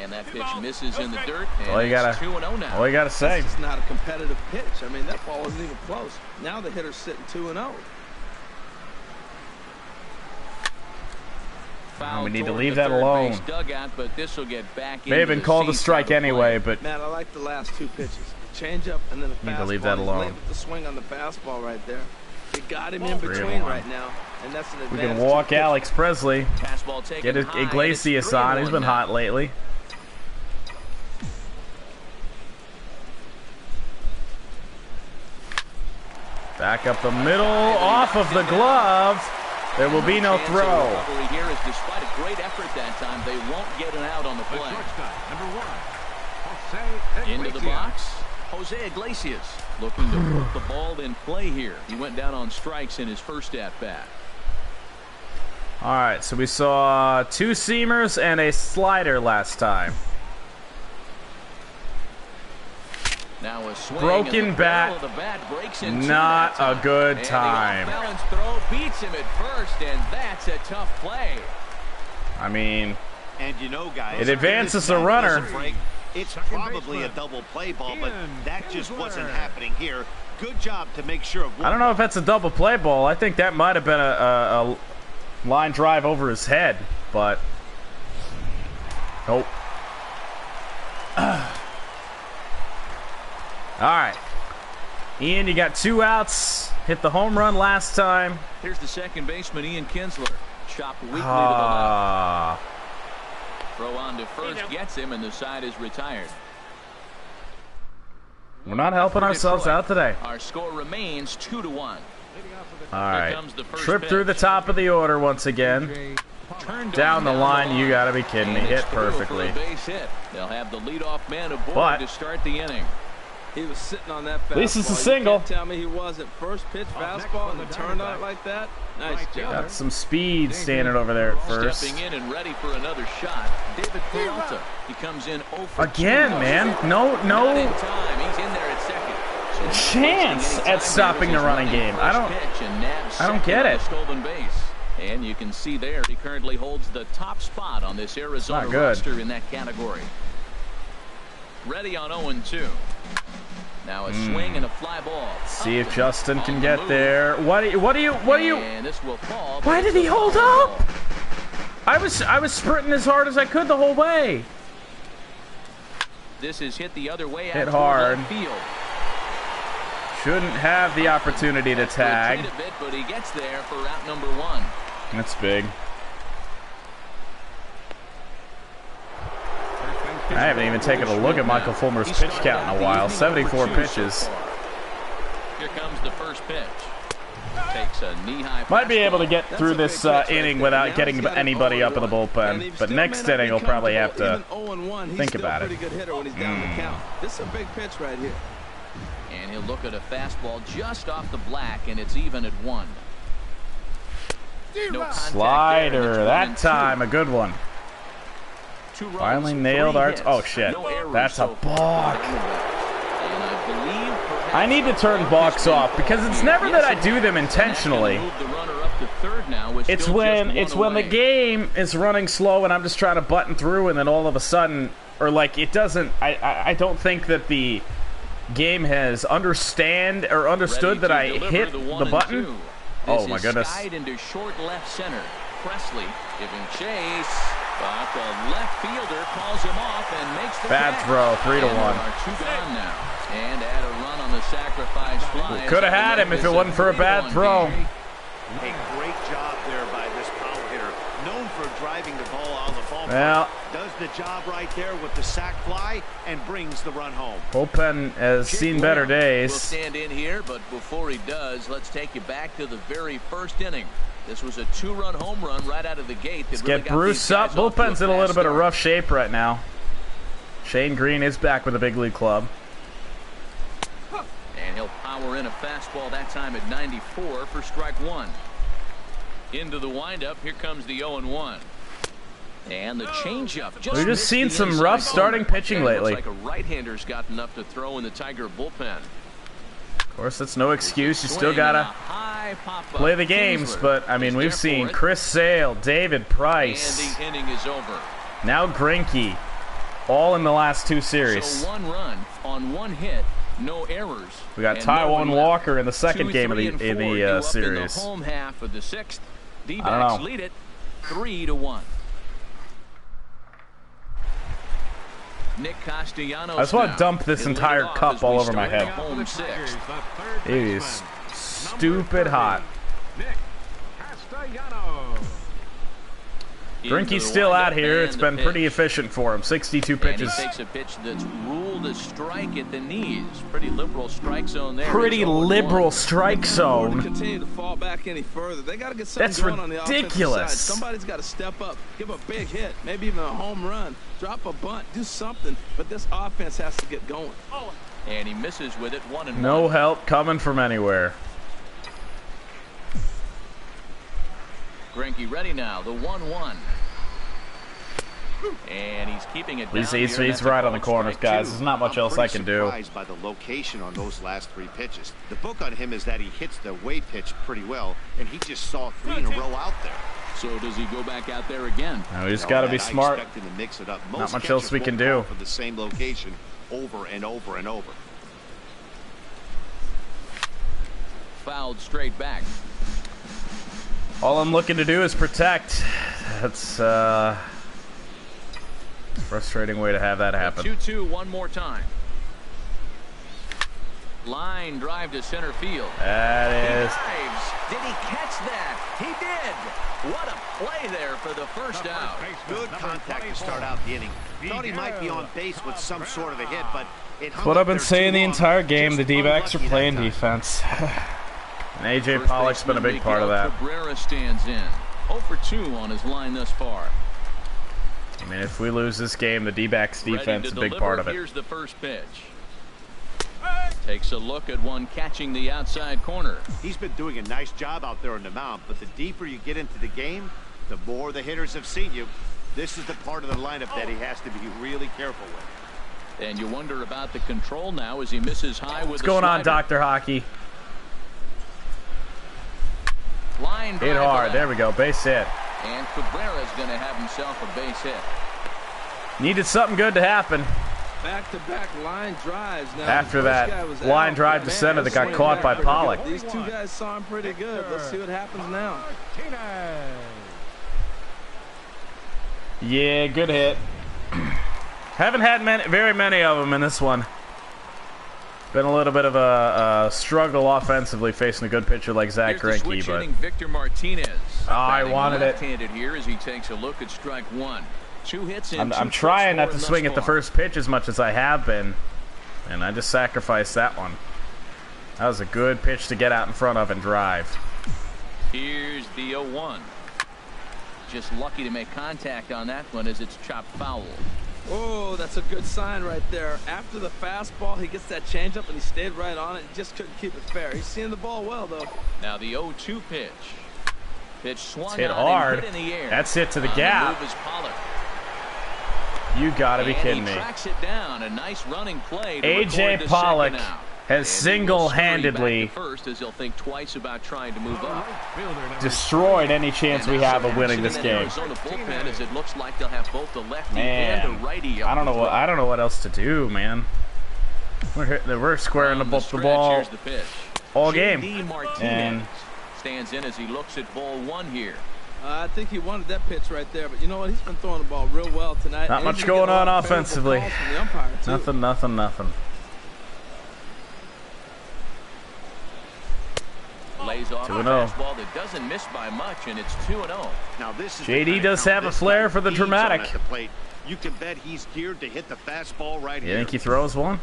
And that pitch misses in the dirt. And All you it's gotta, 2-0 now. all you gotta say. This is not a competitive pitch. I mean, that ball wasn't even close. Now the hitter's sitting 2-0. Foul We need to toward leave the that third alone. base dugout, but this will get back May have into been the called a seats strike out of play. anyway, but Matt, I like the last 2 pitches. Change up and then a fastball. Need to leave that He's alone. late with the swing on the fastball right there. You got him in 3-1. between right now. and that's an We advantage. can walk Alex Presley. Fastball taken Get high, Iglesias on. He's been hot lately. Back up the middle, off of the glove. There will be no throw. Here is despite a great effort that time, they won't get an out on the play. Into the box, Jose Iglesias looking to put the ball in play here. He went down on strikes in his first at-bat. All right, so we saw 2 seamers and a slider last time. Now a swing, broken bat, breaks not a good time. And the off-balance throw beats him at first, and that's a tough play. I mean, and you know, guys, it advances the runner. It's probably a double play ball, but that just wasn't happening here. Good job to make sure. I don't know if that's a double play ball. I think that might have been a line drive over his head, but nope. All right, Ian, you got 2 outs. Hit the home run last time. Here's the second baseman, Ian Kinsler. Chopped weakly to the left. Throw on to first gets him, and the side is retired. We're not helping ourselves out today. Our score remains 2-1. All right, trip through the top of the order once again. Down the line, you got to be kidding me. Hit perfectly. They'll have the leadoff man aboard to start the inning. He was sitting on that fastball. At least it's a single. You can't tell me he wasn't. First pitch fastball and it turned out like that. Nice job. Got some speed standing over there at first. Stepping in and ready for another shot, David Peralta. He comes in 0 for 2. Again, man. No Not in time. He's in there at second. So chance at stopping the running game. I don't get it. Stolen base. And you can see there he currently holds the top spot on this Arizona roster in that category. Ready on 0-2. Now a swing and a fly ball. See if Justin can get there. What do you? And this will fall. Why did he hold up? I was sprinting as hard as I could the whole way. This is hit the other way. Hit hard. Field. Shouldn't have the opportunity to tag. A bit, but he gets there for route number 1. That's big. I haven't even taken a look at Michael Fulmer's pitch count in a while. 74 pitches. Here comes the first pitch. Takes a knee-high. Might be able to get through this inning without getting anybody up in the bullpen, but next inning he'll probably have to think about it. This is a big pitch right here. And he'll look at a fastball just off the black, and it's even at 1. No slider that time, a good one. Finally nailed our. Oh shit, that's a balk. I need to turn balks off because it's never that I do them intentionally. It's when the game is running slow and I'm just trying to button through, and then all of a sudden, or like it doesn't. I don't think that the game has understood that I hit the button. Oh my goodness. Into short left center. Presley giving chase. But the left fielder calls him off and makes the bad throw, 3-1. 2 gone now. And add a run on the sacrifice fly. Could have had him if it wasn't for a bad throw. A great job there by this power hitter. Known for driving the ball out of the ballpark. Well, does the job right there with the sac fly and brings the run home. Bullpen has seen better days. Will stand in here, but before he does, let's take you back to the very first inning. This was a 2-run home run right out of the gate. Let's get Bruce up. Bullpen's in a little bit of rough shape right now. Shane Green is back with the big league club. And he'll power in a fastball that time at 94 for strike 1. Into the windup. Here comes the 0-1. And the changeup. We've just seen some rough starting pitching lately. Looks like a right-hander's got enough to throw in the Tiger bullpen. Of course, that's no excuse. You still gotta play the games, but I mean, we've seen Chris Sale, David Price, and the inning is over. Now Greinke, all in the last 2 series. So 1 run on 1 hit, no errors. We got Taijuan Walker in the second game of the series. In the home half of the 6th, D-backs lead it 3-1. Nick Castellanos. I just want to dump this entire cup all over my head. It is stupid hot. Drinky's still out here. It's been pretty efficient for him. 62 pitches. And he takes a pitch that's ruled a strike at the knees. Pretty liberal strike zone there. Pretty liberal strike zone. Continue to fall back any further. They got to get something going on the offensive side. Somebody's got to step up, give a big hit, maybe even a home run, drop a bunt, do something. But this offense has to get going. And he misses with it. 1-1. No help coming from anywhere. Greinke ready now. The 1-1. And he's keeping it down. He's right on the corners, guys. There's not much else I can do. I'm surprised by the location on those last 3 pitches. The book on him is that he hits the way pitch pretty well, and he just saw 3 in a row out there. So does he go back out there again? No, we just got to be smart. To mix it up. Not much else we can do. For the same location over and over and over. Fouled straight back. All I'm looking to do is protect. That's a frustrating way to have that happen. 2-2 one more time. Line drive to center field. That is. Did he catch that? He did. What a play there for the first out. Good contact to start out the inning. Thought he might be on base with some sort of a hit, but it That's what I've been saying the entire game. The D-backs are playing defense. And A.J. Pollock's been a big part of that. Cabrera stands in. 0 for 2 on his line thus far. I mean, if we lose this game, the D-backs defense is a big part of it. Here's the first pitch. Takes a look at one catching the outside corner. He's been doing a nice job out there on the mound, but the deeper you get into the game, the more the hitters have seen you. This is the part of the lineup that he has to be really careful with. And you wonder about the control now as he misses high with What's going on, Dr. Hockey? Line hit hard. There we go. Base hit. And Cabrera's going to have himself a base hit. Needed something good to happen. Back-to-back line drives. Now, after that line drive to center that got caught by Pollock. These 2 guys saw him pretty good. Let's see what happens now. Yeah, good hit. Haven't had very many of them in this one. Been a little bit of a struggle offensively facing a good pitcher like Zach Greinke, but Victor Martinez. I wanted it. Left-handed here as he takes a look at strike 1. 2 hits in I'm trying not to swing at the first pitch as much as I have been, and I just sacrificed that one. That was a good pitch to get out in front of and drive. Here's the 0-1. Just lucky to make contact on that one as it's chopped foul. Oh, that's a good sign right there. After the fastball, he gets that changeup, and he stayed right on it. He just couldn't keep it fair. He's seeing the ball well, though. Now the 0-2 pitch. Pitch swung hit hard. Hit in the air. That's it to the gap. The move is Pollock. You gotta be kidding me. Tracks it down. A nice running play to A.J. Pollock has single-handedly first as he'll think twice about trying to move up. Destroyed any chance we have of winning this game. Bullpen as it looks like they'll have both the lefty man, and the righty. I don't know what else to do, man. We're squaring the ball all game. And stands in as he looks at ball 1 here. I think he wanted that pitch right there, but you know what? He's been throwing the ball real well tonight. Not much going on offensively. Nothing. Lays off a fastball that doesn't miss by much, and it's 2-0. Now this is JD does have a flair for the dramatic. You can bet he's geared to hit the fastball right here. You think he throws one?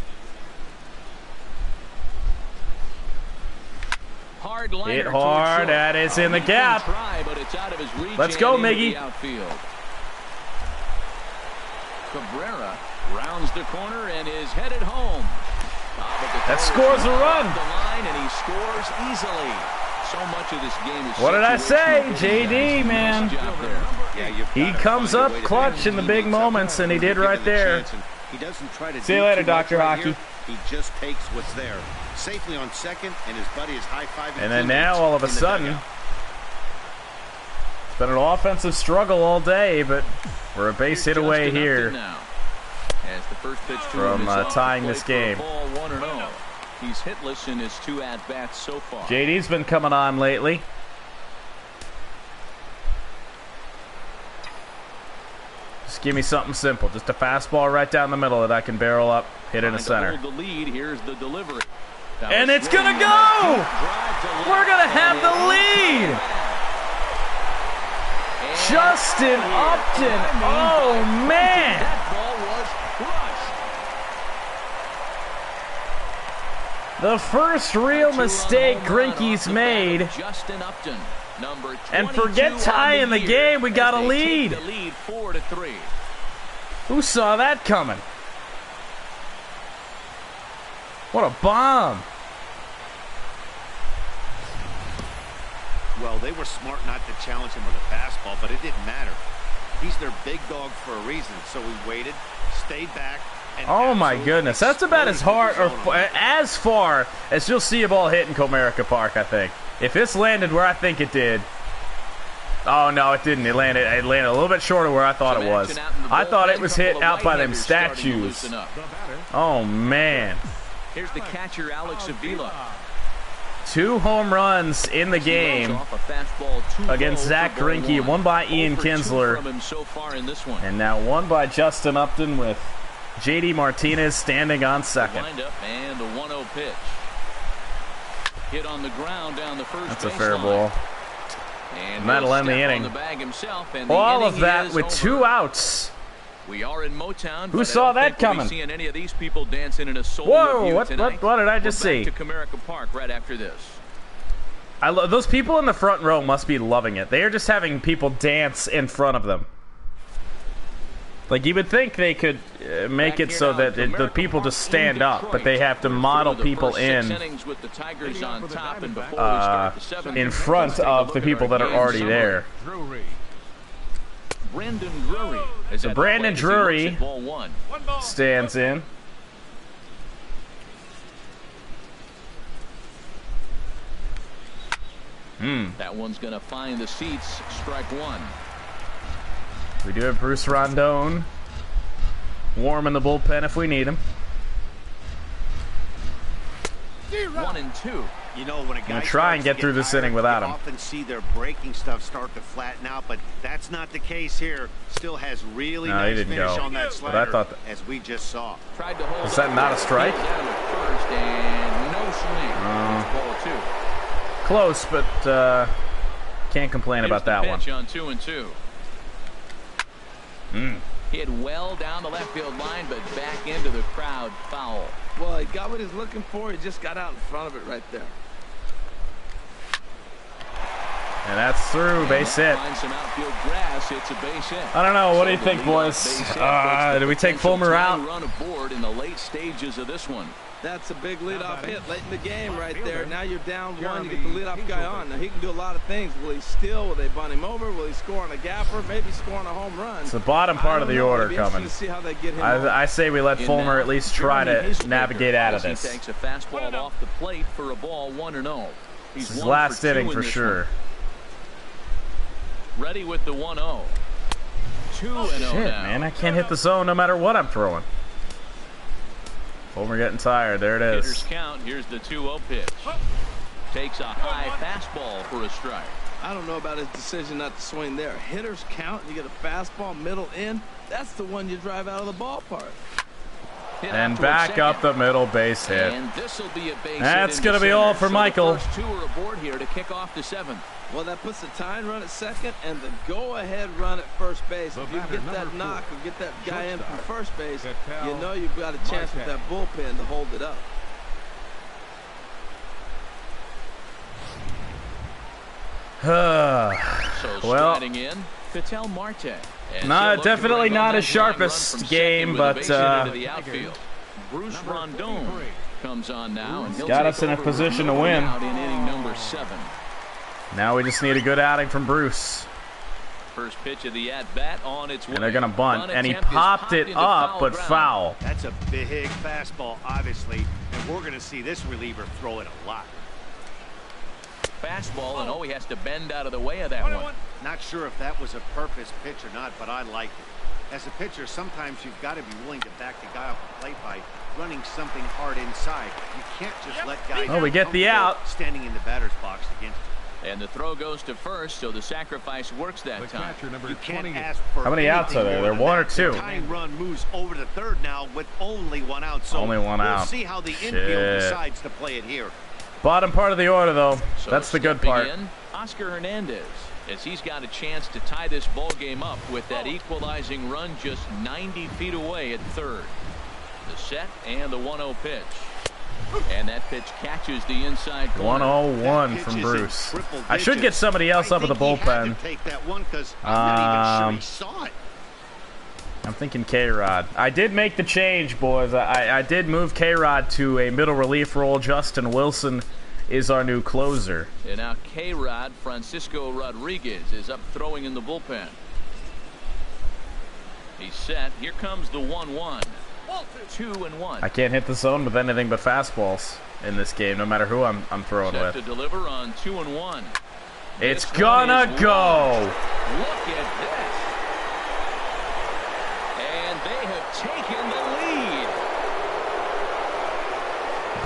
Hit hard. That is in the gap. Let's go, Miggy. Cabrera rounds the corner and is headed home. That scores a run. And he scores easily. So much of this game is what did I say? JD, man. He comes up clutch in the big moments, and he did right there. He doesn't try to see you later, Dr. Hockey. He just takes what's there. Safely on second, and his buddy is high-fiving. And then now, all of a sudden, it's been an offensive struggle all day, but we're a base hit away here from tying this game. He's hitless in his 2 at-bats so far. JD's been coming on lately. Just give me something simple. Just a fastball right down the middle that I can barrel up, hit in the center. The lead. Here's the delivery. And it's going to go! We're going to have the lead! Justin Upton. Oh, man. That ball was crushed. The first real mistake Greinke's made. Justin Upton, number 22 And forget tying the game, we got a lead. The lead 4-3. Who saw that coming? What a bomb. Well, they were smart not to challenge him with a fastball, but it didn't matter. He's their big dog for a reason, so we waited, stayed back. And oh my goodness, that's about as hard or as far as you'll see a ball hit in Comerica Park, I think. If this landed where I think it did. Oh no, it didn't. It landed a little bit short of where I thought it was. I thought it was hit out by them statues. Oh man. Here's the catcher, Alex Avila. 2 home runs in the game against Zach Greinke, one by Ian Kinsler, and now one by Justin Upton with JD Martinez standing on second. And the 1-0 pitch. Hit on the ground down the first. That's a fair ball. And that'll end the inning. All of that with 2 outs. We are in Motown. Who saw that coming? Seeing any of these people dancing in a whoa! What did I just see? To Comerica Park right after this. Those people in the front row must be loving it. They are just having people dance in front of them. Like you would think they could make it so that the people just stand up, but they have to model people in front of the people that are already there. Brandon Drury. So Brandon Drury stands in. That one's going to find the seats. Strike 1. We do have Bruce Rondon warm in the bullpen if we need him. 1-2. You know, when a guy try and get through this inning without him. You often see their breaking stuff start to flatten out, but that's not the case here. Still has really nice finish on that slider, but I thought as we just saw. Tried to hold. Is that not a strike? First and no swing. Ball 2. Close, but can't complain about that one. On 2-2. Hit well down the left field line, but back into the crowd. Foul. Well, he got what he's looking for. He just got out in front of it right there. And that's through. Base hit. Some outfield grass. It's a base hit. I don't know. What do you think, boys? Do we take Fulmer out? Run aboard in the late stages of this one. That's a big leadoff hit late in the game right there. Now you're down 1. You get the leadoff guy on. Now he can do a lot of things. Will he steal? Will they bunt him over? Will he score on a gapper? Maybe score on a home run. It's the bottom part of the order coming. To see how they get him I say we let Fulmer at least try to navigate out of this. He takes a fastball off the plate for a ball 1-0. He's his last inning for sure. Ready with the 1-0. 2-0 Shit, now. Man, I can't hit the zone no matter what I'm throwing. Fulmer getting tired. There it is. Hitters count. Here's the 2-0 pitch. Takes a high fastball for a strike. I don't know about his decision not to swing there. Hitters count. You get a fastball middle in. That's the one you drive out of the ballpark. And back up the middle base hit. And this'll be a base That's going to be all for Michael. The first 2 are aboard here to kick off the 7th. Well, that puts the tying run at second and the go-ahead run at first base. If you get that knock or get that guy in from first base, you know you've got a chance with that bullpen to hold it up. So striding in, Ketel Marte. Definitely not his sharpest game, but Bruce Rondon comes on now, and he'll got us in a position to win. Out in inning number 7. Now we just need a good outing from Bruce. First pitch of the at-bat on its way. And they're going to bunt. And he popped it up, but foul. That's a big fastball, obviously. And we're going to see this reliever throw it a lot. Fastball, and he has to bend out of the way of that one. Not sure if that was a purpose pitch or not, but I like it. As a pitcher, sometimes you've got to be willing to back the guy off the plate by running something hard inside. You can't just let guys we get the out. Standing in the batter's box against you. And the throw goes to first, so the sacrifice works that time. You can't ask for how many outs are there? There are 1 or 2. The tying run moves over to third now with only 1 out. So only 1 out. We'll see how the infield decides to play it here. Bottom part of the order, though. So that's the good part. Oscar Hernandez. as he's got a chance to tie this ball game up with that equalizing run just 90 feet away at third. The set and the 1-0 pitch. And that pitch catches the inside corner. 101 from Bruce. I should get somebody else up at the bullpen. I'm thinking K-Rod. I did make the change, boys. I did move K-Rod to a middle relief role. Justin Wilson is our new closer. And now K-Rod, Francisco Rodriguez, is up throwing in the bullpen. He's set. Here comes the 1-1. 2-1. I can't hit the zone with anything but fastballs in this game, no matter who I'm throwing set with. To deliver on 2-1. It's gonna go. Look at this. And they have taken the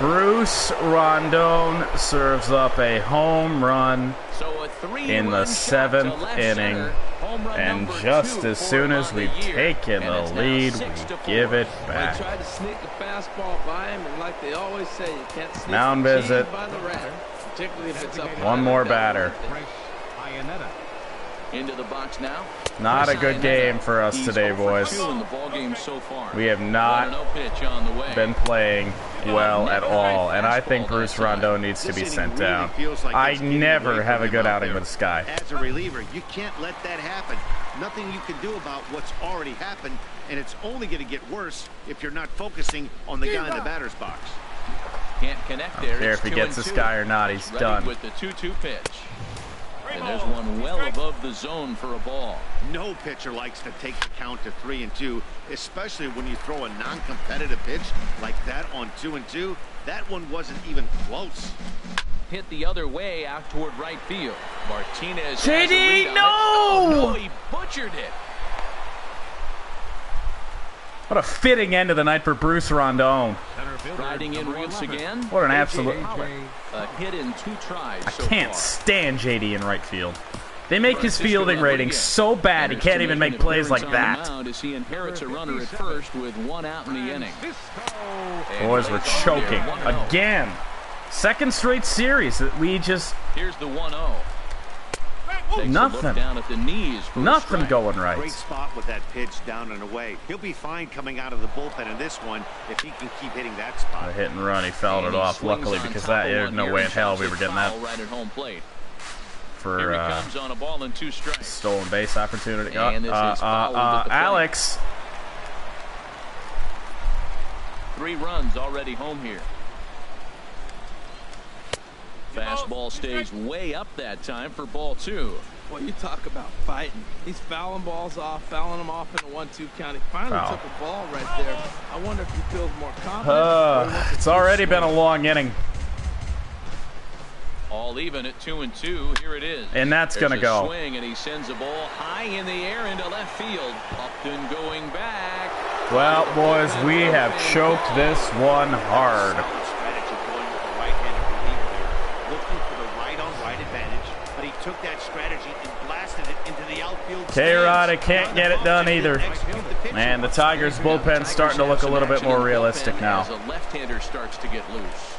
lead. Bruce Rondon serves up a home run in the 7th inning. And just as soon as we've taken the lead, we give it back. They tried to sneak the fastball by him, and like they always say, you can't sneak Mound the visit. cheese by the rat, particularly if it's up. One more batter. Into the box now. Not a good game for us today, boys. We have not been playing well at all, and I think Bruce Rondon needs to be sent down. I never have a good outing with this guy. As a reliever, you can't let that happen. Nothing you can do about what's already happened, and it's only going to get worse if you're not focusing on the guy in the batter's box. Can't connect there. I don't care if he gets this guy or not, he's done. With the 2-2 pitch. And there's one well above the zone for a ball. No pitcher likes to take the count to 3-2, especially when you throw a non-competitive pitch like that on 2-2. That one wasn't even close. Hit the other way out toward right field. Martinez. JD, no! Oh, no, he butchered it. What a fitting end of the night for Bruce Rondon. Riding in once again. What an absolute... A hit in 2 tries. I can't stand JD in right field. They make his fielding rating so bad he can't even make plays like that. As he inherits a runner at first with 1 out in the inning. Boys, we're choking again. Second straight series that we just... Here's the 1-0. Nothing. Down at the knees Nothing going right. Great spot with that pitch down and away. He'll be fine coming out of the bullpen in this one if he can keep hitting that spot. A hit and run, he fouled it off. Luckily, because there's no way in hell we were getting that right at home plate. For on a ball and 2 strikes. Stolen base opportunity. Alex. 3 runs already home here. Fastball stays way up that time for ball 2. Boy, you talk about fighting. He's fouling balls off, fouling them off in a 1-2 count. He finally took a ball right there. I wonder if he feels more confident. It's already been a long inning. All even at 2-2. Here it is. And that's going to go. Swing, and he sends a ball high in the air into left field. Upton going back. Well, boys, we have choked this one hard. Took that strategy and blasted it into the outfield. K-Rod, I can't get it done either. Man, the Tigers bullpen's starting to look a little bit more realistic now. As a left-hander starts to get loose.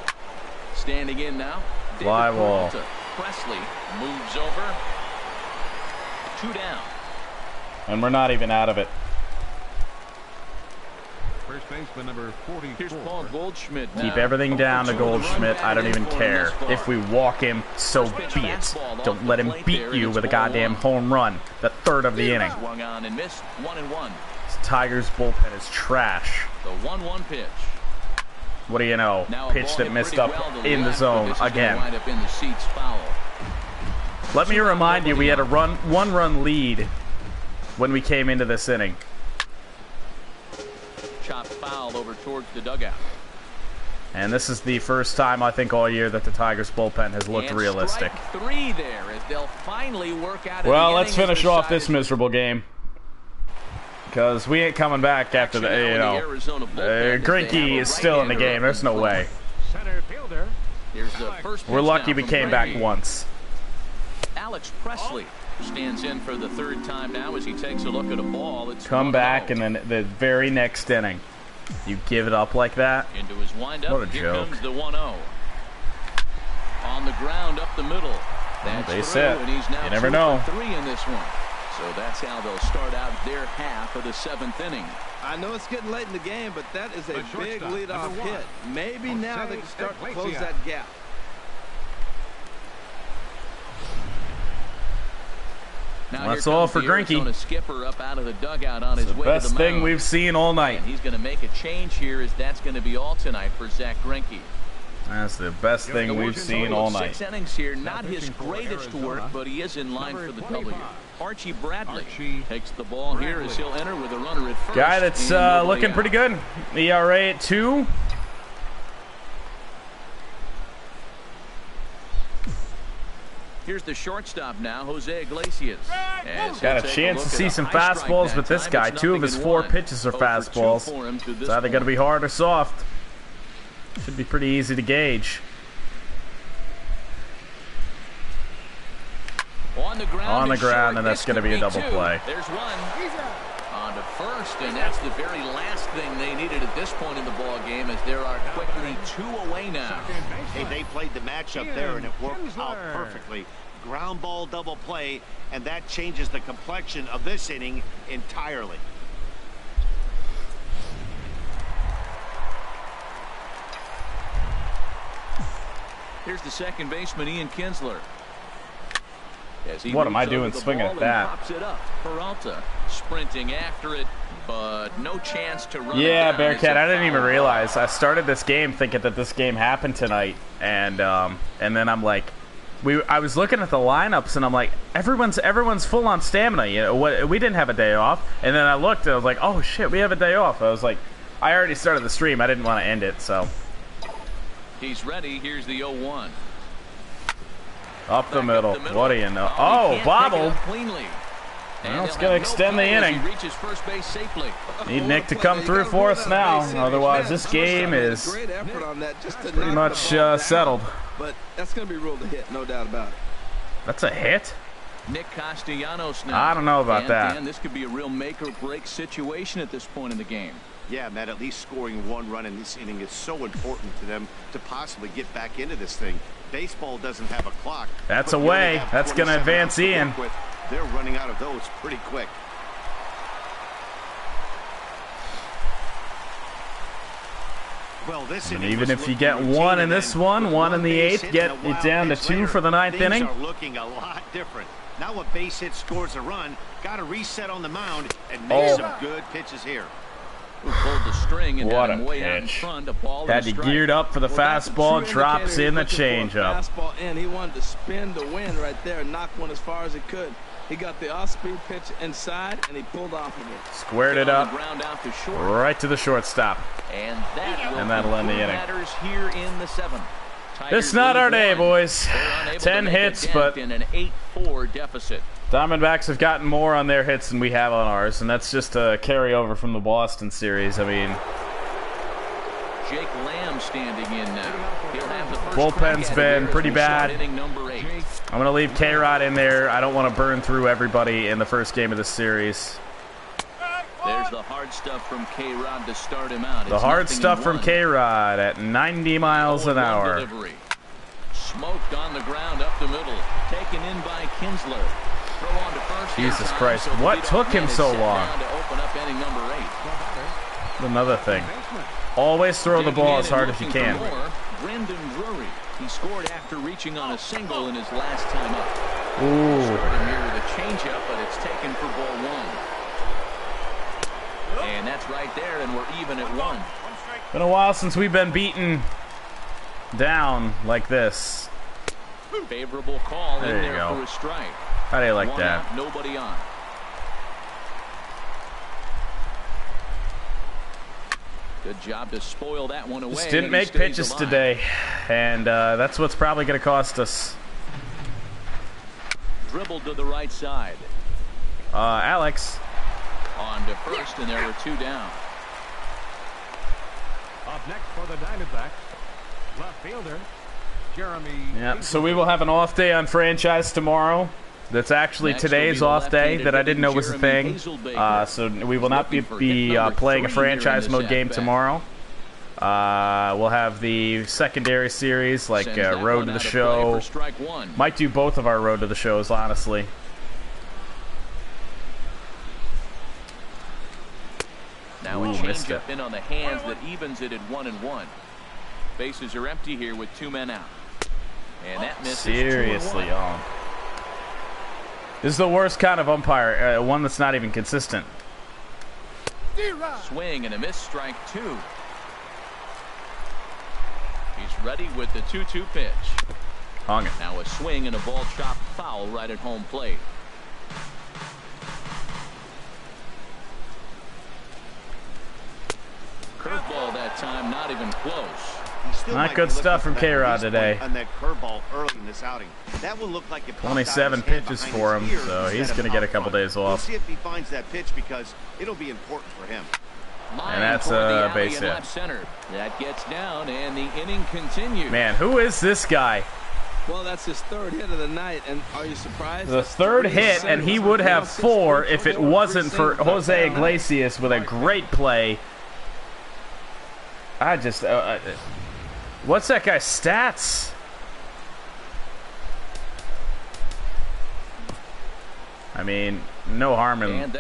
Standing in now. Fly ball. Presley moves over. 2 down. And we're not even out of it. First baseman number 44. Here's Paul Goldschmidt. Keep everything down to Goldschmidt. I don't even care. If we walk him, so be it. Don't let him beat you with a goddamn home run. The 3rd of the inning. Swung on and missed. 1-1. This Tigers bullpen is trash. The 1-1 pitch. What do you know? Pitch that missed up in the zone again. Let me remind you, we had a 1-run lead when we came into this inning. Chop foul over towards the dugout. And this is the first time, I think, all year that the Tigers bullpen has looked realistic. 3 there as they'll finally work out. Well, let's finish off this miserable game. Because we ain't coming back after the, Greinke is still in the game. There's no way. We're lucky we came back once. Alex Presley stands in for the 3rd time now as he takes a look at a ball. It's come back, and then the very next inning, you give it up like that? Into his windup. What a joke. Here comes the 1-0. On the ground up the middle. That's They through, set. and he's now You never 2 know. for 3 in this one. So that's how they'll start out their half of the 7th inning. I know it's getting late in the game, but that is a big leadoff hit. Maybe now they can start to close that gap. Now That's all for Greinke. Skipper up out of the dugout on his way to the mound. Best thing we've seen all night. And he's going to make a change here, as that's going to be all tonight for Zach Greinke. That's the best thing we've seen all night. 6 innings here, not his greatest work, but he is in line for the W. Archie Bradley takes the ball here as he'll enter with a runner at first. Guy that's looking pretty good. ERA at 2. Here's the shortstop now, Jose Iglesias. Got a chance to see some fastballs with this guy. 2 of his 4 pitches are fastballs. It's either going to be hard or soft. Should be pretty easy to gauge. On the ground, and that's going to be a double play. There's one. On to first, and that's the very last thing they needed at this point in the ball game, as there are quickly 2 away now. Hey, they played the matchup there, and it worked out perfectly. Ground ball double play, and that changes the complexion of this inning entirely. Here's the second baseman, Ian Kinsler. What am I doing swinging at that? Pops it up. Peralta sprinting after it, but no chance to run. Yeah, it down. Bearcat, I didn't even realize. I started this game thinking that this game happened tonight, and then I'm like, I was looking at the lineups, and I'm like, everyone's full on stamina. You know, we didn't have a day off, and then I looked, and I was like, oh shit, we have a day off. I was like, I already started the stream. I didn't want to end it, so. He's ready. Here's the 0-1. Up the middle. What do you know? Oh, bobbled. Well, it's going to extend the inning. Need Nick to come through for us now. Otherwise, this game is pretty much settled. But that's going to be ruled a hit, no doubt about it. That's a hit? Nick Castellanos now. I don't know about that. This could be a real make-or-break situation at this point in the game. Yeah, Matt, at least scoring 1 run in this inning is so important to them to possibly get back into this thing. Baseball doesn't have a clock. That's away. That's going to advance Ian. They're running out of those pretty quick. Well, this and even if you get 1 in this one, 1 in the 8th, get it down to 2 for the 9th inning. Things are looking a lot different. Now a base hit scores a run. Got to reset on the mound and make some good pitches here. Pulled the string and what had him a way out in pitch. Front, a ball had to geared up for the fastball, drops in the changeup. Fastball in. He wanted to spin the wind right there and knock one as far as he could. He got the off-speed pitch inside, and he pulled off of it. Squared it up right to the shortstop. And that'll end the inning. Here in the 7th. It's not our day, boys. 10 hits, but in an 8-4 deficit. Diamondbacks have gotten more on their hits than we have on ours, and that's just a carryover from the Boston series. I mean, Jake Lamb standing in now. He'll have the first bullpen's been pretty bad. Inning number 8. I'm going to leave K-Rod in there. I don't want to burn through everybody in the first game of the series. There's the hard stuff from K-Rod to start him out. The hard stuff from K-Rod at 90 miles an hour. Delivery. Smoked on the ground up the middle. Taken in by Kinsler. Throw on to first. Jesus Christ. What took him so long? To open up inning number 8. Another thing. Always throw the ball as hard as you can. Brendan Drury. He scored after reaching on a single in his last time up. Ooh. Scored him here with a changeup, but it's taken for ball 1. And that's right there, and we're even at 1. Been a while since we've been beaten down like this. Favorable call there in there go. For a strike. How do you like 1 that? Out, nobody on. Good job to spoil that one away. Just didn't make pitches today, and that's what's probably going to cost us. Dribbled to the right side. Alex. On to first, and there were 2 down. Up next for the Diamondbacks, left fielder Jeremy. Yeah, so we will have an off day on franchise tomorrow. That's actually today's off day that I didn't know was a thing. So we will not be playing a franchise mode game tomorrow. We'll have the secondary series, like Road to the Show. Might do both of our Road to the Shows, honestly. Now a changeup in on the hands that evens it at 1-1. Bases are empty here with 2 men out. And that misses. Seriously, this is the worst kind of umpire, one that's not even consistent. Swing and a miss, strike 2. He's ready with the 2-2 pitch. Hung it. Now a swing and a ball chopped foul right at home plate. Curveball that time, not even close. Not good stuff from K-Rod today. On that curveball early in this outing. That will look like it 27 pitches for him, so he's going to get a couple days off. We'll see if he finds that pitch because it'll be important for him. And that's a base hit. That gets down, and the inning continues. Man, who is this guy? Well, that's his 3rd hit of the night, and are you surprised? The 3rd hit, and he would have 4 if it wasn't for Jose Iglesias with a great play. I just... what's that guy's stats? I mean, no harm in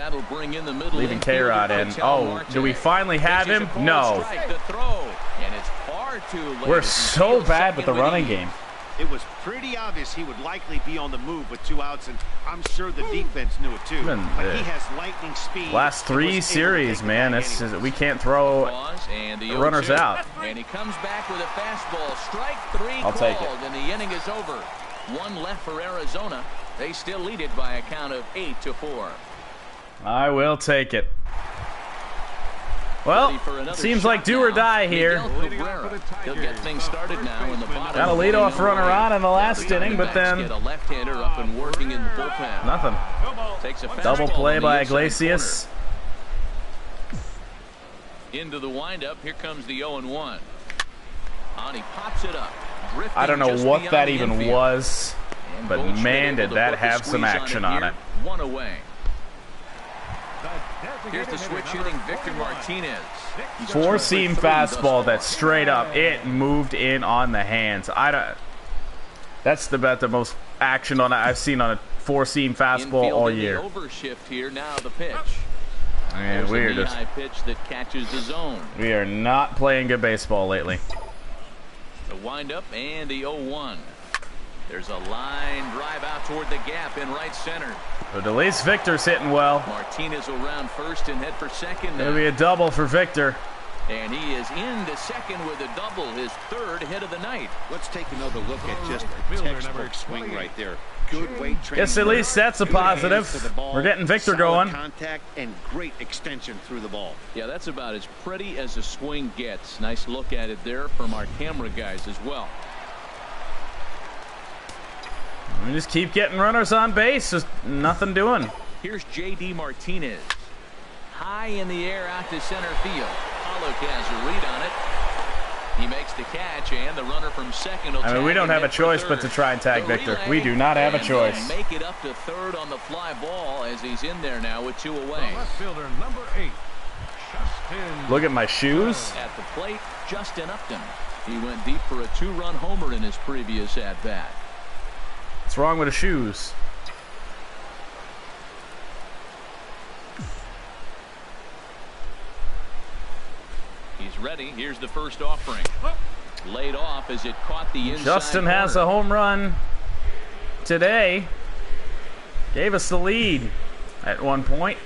leaving K-Rod in. Oh, do we finally have him? No. We're so bad with the running game. It was pretty obvious he would likely be on the move with 2 outs, and I'm sure the defense knew it too. But he has lightning speed. Last 3 series, man, we can't throw runners out. And he comes back with a fastball. Strike 3 I'll take it. And the inning is over. 1 left for Arizona. They still lead it by a count of 8-4. I will take it. Well, seems like do or die here. He'll get things started now in the bottom. Got a leadoff runner on in the last inning, but then get a left-hander up and working in the bullpen. Nothing. Takes a double play by Iglesias. Into the windup. Here comes the 0-1. And he pops it up. I don't know what that even was, but man, did that have some action on it. 1 away. Here's the switch hitting Victor Martinez. 4-seam fastball that's straight up. It moved in on the hands. That's about the most action on it I've seen on a 4-seam fastball all year. Overshift here. Now the pitch. And we are just pitch that catches the zone. We are not playing good baseball lately. The windup and the 0-1. There's a line drive out toward the gap in right center. But at least Victor's hitting well. Martinez will round first and head for second. It'll be a double for Victor. And he is into second with a double, his 3rd hit of the night. Let's take another look at just a textbook swing right there. Good weight training. Yes, at least that's a positive. We're getting Victor going. Contact and great extension through the ball. Yeah, that's about as pretty as a swing gets. Nice look at it there from our camera guys as well. We just keep getting runners on base. Just nothing doing. Here's J.D. Martinez. High in the air out to center field. Pollock has a read on it. He makes the catch, and the runner from second will I mean, we don't have a choice but to try and tag Victor. We do not have a choice. Make it up to 3rd on the fly ball as he's in there now with 2 away. Left fielder number 8. Justin. Look at my shoes. At the plate, Justin Upton. He went deep for a 2-run homer in his previous at-bat. What's wrong with the shoes? He's ready. Here's the first offering. Laid off as it caught the inside Justin has a home run today. Gave us the lead at one point.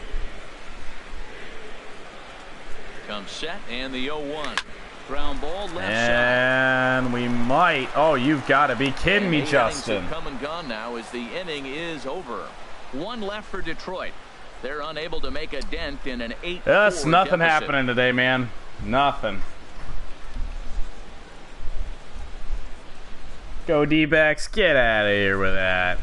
Comes set and the 0-1. Ground ball left and side. We might. Oh, you've got to be kidding me, Justin. Come and gone now as the inning is over. 1 left for Detroit. They're unable to make a dent in an 8-4 That's nothing deficit. happening today, man. Nothing. Go D-backs. Get out of here with that.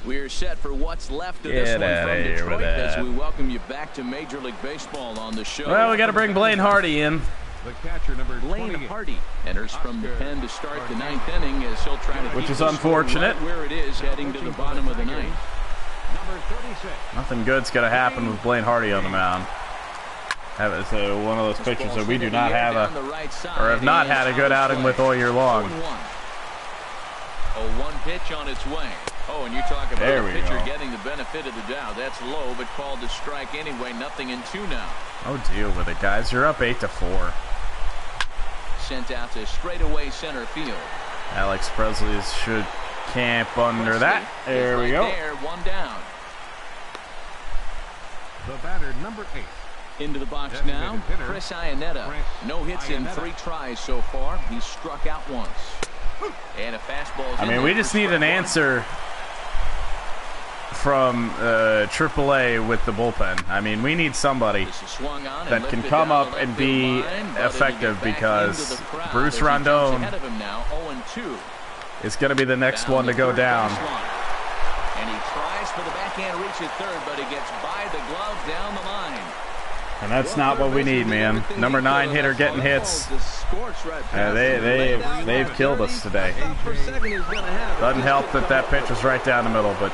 We're set for what's left of this one from Detroit as we welcome you back to Major League Baseball on the show. Well, we got to bring Blaine Hardy in. The catcher number Blaine Hardy enters from the pen to start the 9th inning as he'll try to which keep is unfortunate. Right where it is heading to the bottom of the 9th. number 36. Nothing good's going to happen with Blaine Hardy on the mound. It's one of those pitchers that we do not have or have not had a good outing with all year long. 0-1 pitch on its way. Oh, and you talk about the pitcher getting the benefit of the doubt. That's low, but called to strike anyway. 0-2 now. Oh, deal with it, guys. You're up 8-4. Sent out to straightaway center field. Alex Presley should camp under that. There we go. There, one down. The batter, number 8. Into the box now, Chris Iannetta. No hits in 3 tries so far. He's struck out once. And a fastball. I mean, we just need an answer from AAA with the bullpen. I mean, we need somebody that can come up and be effective, because Bruce Rondon is going to be the next one to go down. And he tries for the backhand reach at third, but he gets by the glove down the line. And that's not what we need, man. Number 9 hitter getting hits. They've killed us today. Doesn't help that pitch was right down the middle, but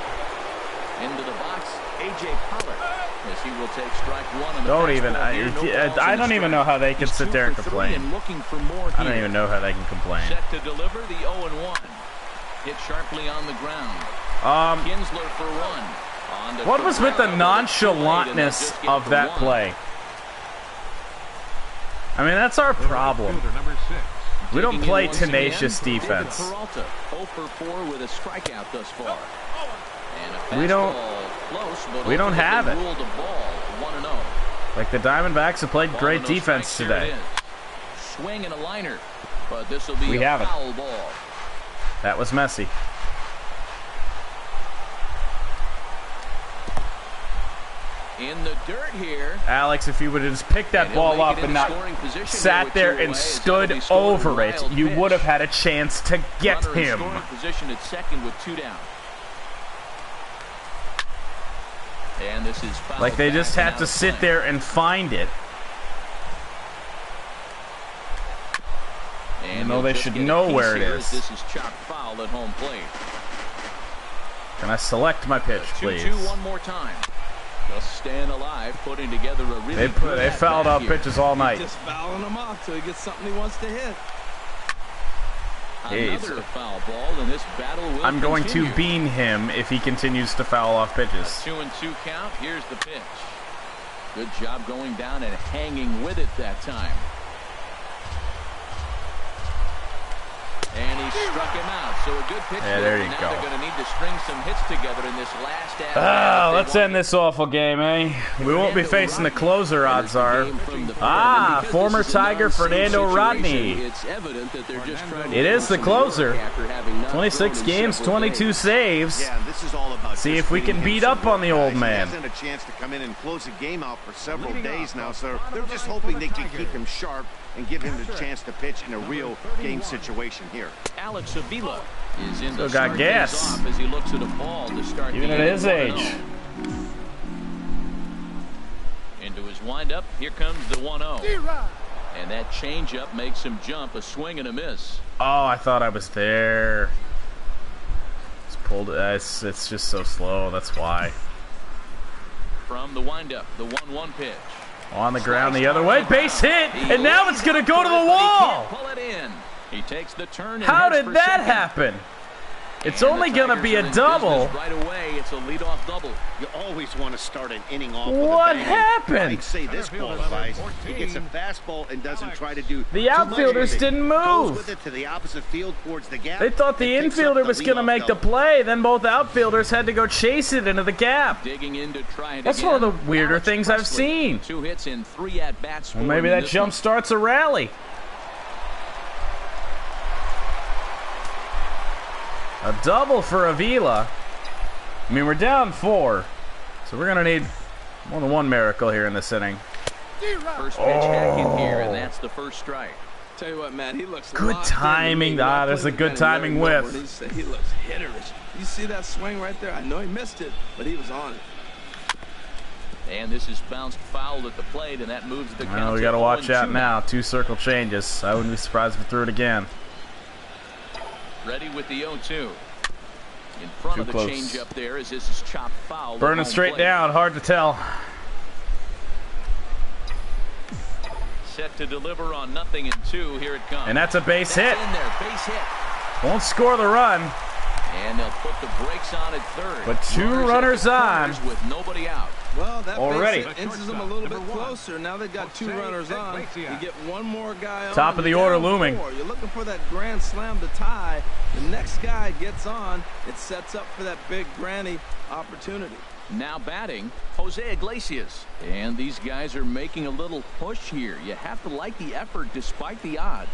into the box, A.J. Pollard, as he will take strike 1 on the I don't even know how they can sit there and complain. I don't even know how they can complain. Set to deliver the 0-1. Hit sharply on the ground. Kinsler for 1. What was with the nonchalantness of that play? I mean, that's our problem. We don't play tenacious defense. 0 for 4 with a strikeout thus far. We don't have it. Like, the Diamondbacks have played great defense today. Swing and a liner, but this will be a foul ball. That was messy. In the dirt here. Alex, if you would have just picked that ball up and not sat there and stood over it, you would have had a chance to get him. Position at second with 2 down. And this is foul. Like, they just have to sit there and find it. And they should know where it is. This is chopped foul at home plate. Can I select my pitch, please? 2-2 one more time. Just staying alive, putting together a really they fouled out pitches all night. Just fouling them off till he gets something he wants to hit. Another foul ball, and this battle will I'm going continue. to bean him if he continues to foul off pitches. 2-2 count. Here's the pitch. Good job going down and hanging with it that time. And he struck him out. So a good pitch. Yeah, there you now go. They're going to need to string some hits together in this last half. Let's end this awful game, eh? We won't be facing the closer, odds are. Former Tiger Fernando Rodney. It's evident that they're just trying to It is the closer. 26 games, 22 saves. Yeah, this is all about See if we can beat up on the old man. He hasn't a chance to come in and close the game out for several days now, so they're just hoping they can keep him sharp and give him the chance to pitch in a real game situation here. Alex Avila is in the got gas as he looks at a ball to start even at his age. Into his windup, here comes the 1-0. And that changeup makes him jump, a swing and a miss. Oh, I thought I was there. It's pulled. It's just so slow. That's why. From the windup, the 1-1 pitch. On the ground the other way, base hit, and now it's going to go to the wall. Pull it in. He takes the turn. How did that happen? It's only going to be a double. Right away, it's a leadoff double. You always want to start an inning off with a What bang. happened? I'd say this qualifies. He gets a fastball and doesn't try to do The outfielders didn't Goes move. with it to the opposite field towards the gap. They thought the and picks up infielder was going to leadoff make the double. play, then both outfielders had to go chase it into the gap. Digging in to try it That's again. one of the weirder Alex things I've Presley, seen. 2 hits in 3 at-bats. Well, maybe that jump starts a rally. A double for Avila. I mean, we're down 4, so we're going to need more than one miracle here in this inning. First pitch hack in here, and that's the first strike. Tell you what, man, he looks Good locked in. timing. There's a good timing whiff. He looks hitterish. You see that swing right there? I know he missed it, but he was on it. And this is bounced foul at the plate, and that moves the count. Well, we got to watch out now. 2 circle changes. I wouldn't be surprised if we threw it again. Ready with the 0-2. In front of the changeup there as this is chopped foul. Burning straight down. Hard to tell. Set to deliver on 0-2. Here it comes. And that's a base hit. In there, base hit. Won't score the run. And they'll put the brakes on at third. But two runners on. With nobody out. Well, that already base hit inches them a little bit closer. Now they've got two runners on. You get one more guy on. Top of the order looming. You're looking for that grand slam to tie. The next guy gets on. It sets up for that big granny opportunity. Now batting, Jose Iglesias. And these guys are making a little push here. You have to like the effort despite the odds.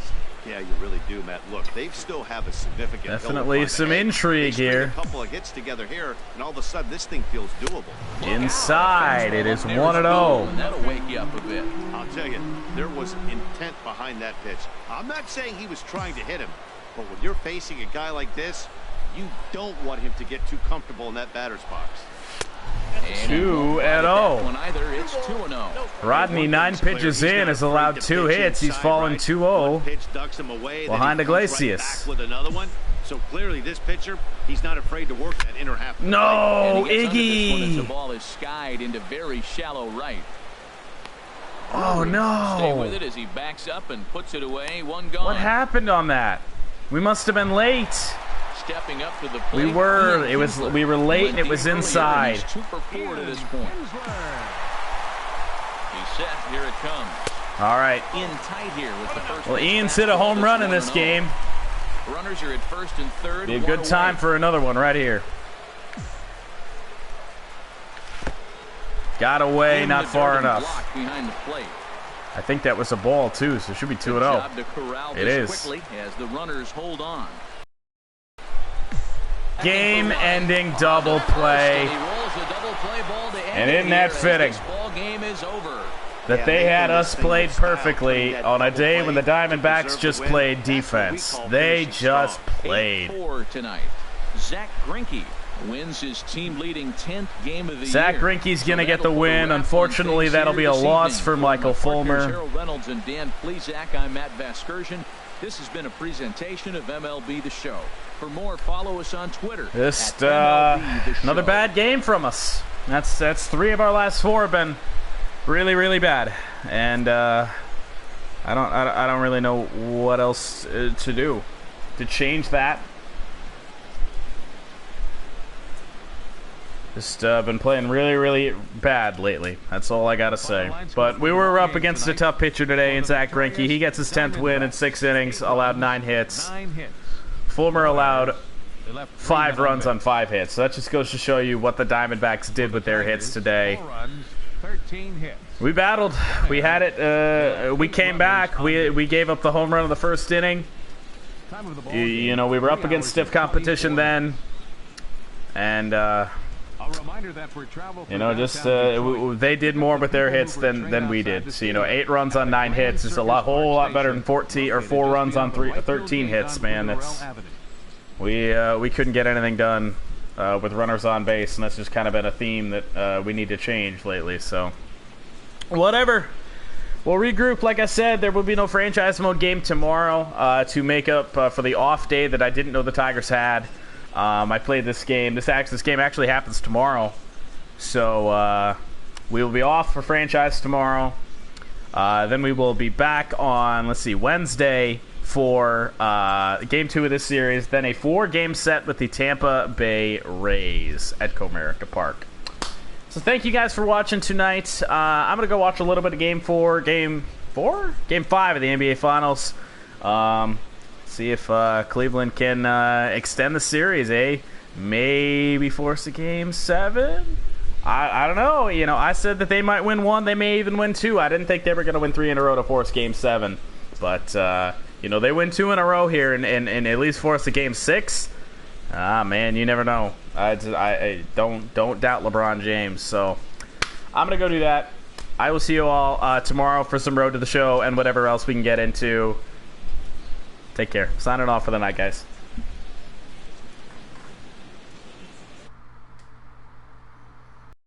Yeah, you really do, Matt. Look, they still have a significant definitely some intrigue here. A couple of hits together here, and all of a sudden this thing feels doable. Inside, it is 1-0. That'll wake you up a bit. I'll tell you, there was intent behind that pitch. I'm not saying he was trying to hit him, but when you're facing a guy like this, you don't want him to get too comfortable in that batter's box. 2-0. It's 2-0. Rodney, 9 pitches in, has allowed 2 hits. He's fallen 2-0 behind Iglesias. With another one. So clearly this pitcher, he's not afraid to work that inner half. No, Iggy. The ball is skied into very shallow right. Oh no. Stay with it as he backs up and puts it away. One gone. What happened on that? We must have been late. Stepping up to the plate. We were late and it was inside. He's 2 for 4 to this point. He's set. Here it comes. All right. In tight here with the first. Well, Ian's hit a home run in this game. Runners are at first and third. Be a good time for another one right here. Got away, not far enough. Behind the plate. I think that was a ball too, so it should be 2-0. It is. Quickly as the runners hold on. Game-ending double play. And isn't that fitting? That they had us played perfectly on a day when the Diamondbacks just played defense. They just played. Tonight. Zach Greinke wins his team-leading 10th game of the year. Zach Greinke's going to get the win. Unfortunately, that'll be a loss for Michael Fulmer. Harold Reynolds and Dan Plesac, I'm Matt Vasgersian. This has been a presentation of MLB The Show. For more, follow us on Twitter. Just another bad game from us. That's 3 of our last 4 have been really, really bad, and I don't really know what else to do to change that. Just been playing really, really bad lately. That's all I gotta say. But we were up against a tough pitcher today in Zach Greinke. He gets his 10th win in 6 innings, allowed 9 hits. Fulmer allowed 5 runs on 5 hits. So that just goes to show you what the Diamondbacks did with their hits today. We battled. We had it. We came back. We gave up the home run of the first inning. You know, we were up against stiff competition then. And, you know, just they did more with their hits than we did. So, you know, 8 runs on 9 hits is a whole lot better than 14 or 4 runs on 13 hits, man. That's we couldn't get anything done with runners on base, and that's just kind of been a theme that we need to change lately. So, whatever. We'll regroup. Like I said, there will be no franchise mode game tomorrow to make up for the off day that I didn't know the Tigers had. I played this game. This game actually happens tomorrow, so we will be off for franchise tomorrow. Then we will be back on Wednesday for game 2 of this series. Then a 4-game set with the Tampa Bay Rays at Comerica Park. So thank you guys for watching tonight. I'm gonna go watch a little bit of Game 5 of the NBA Finals. See if Cleveland can extend the series, maybe force a Game 7. I don't know. You know, I said that they might win 1. They may even win 2. I didn't think they were going to win 3 in a row to force Game 7. But, you know, they win 2 in a row here and at least force a Game 6. Man, you never know. I don't doubt LeBron James. So I'm going to go do that. I will see you all tomorrow for some Road to the Show and whatever else we can get into. Take care. Signing off for the night, guys.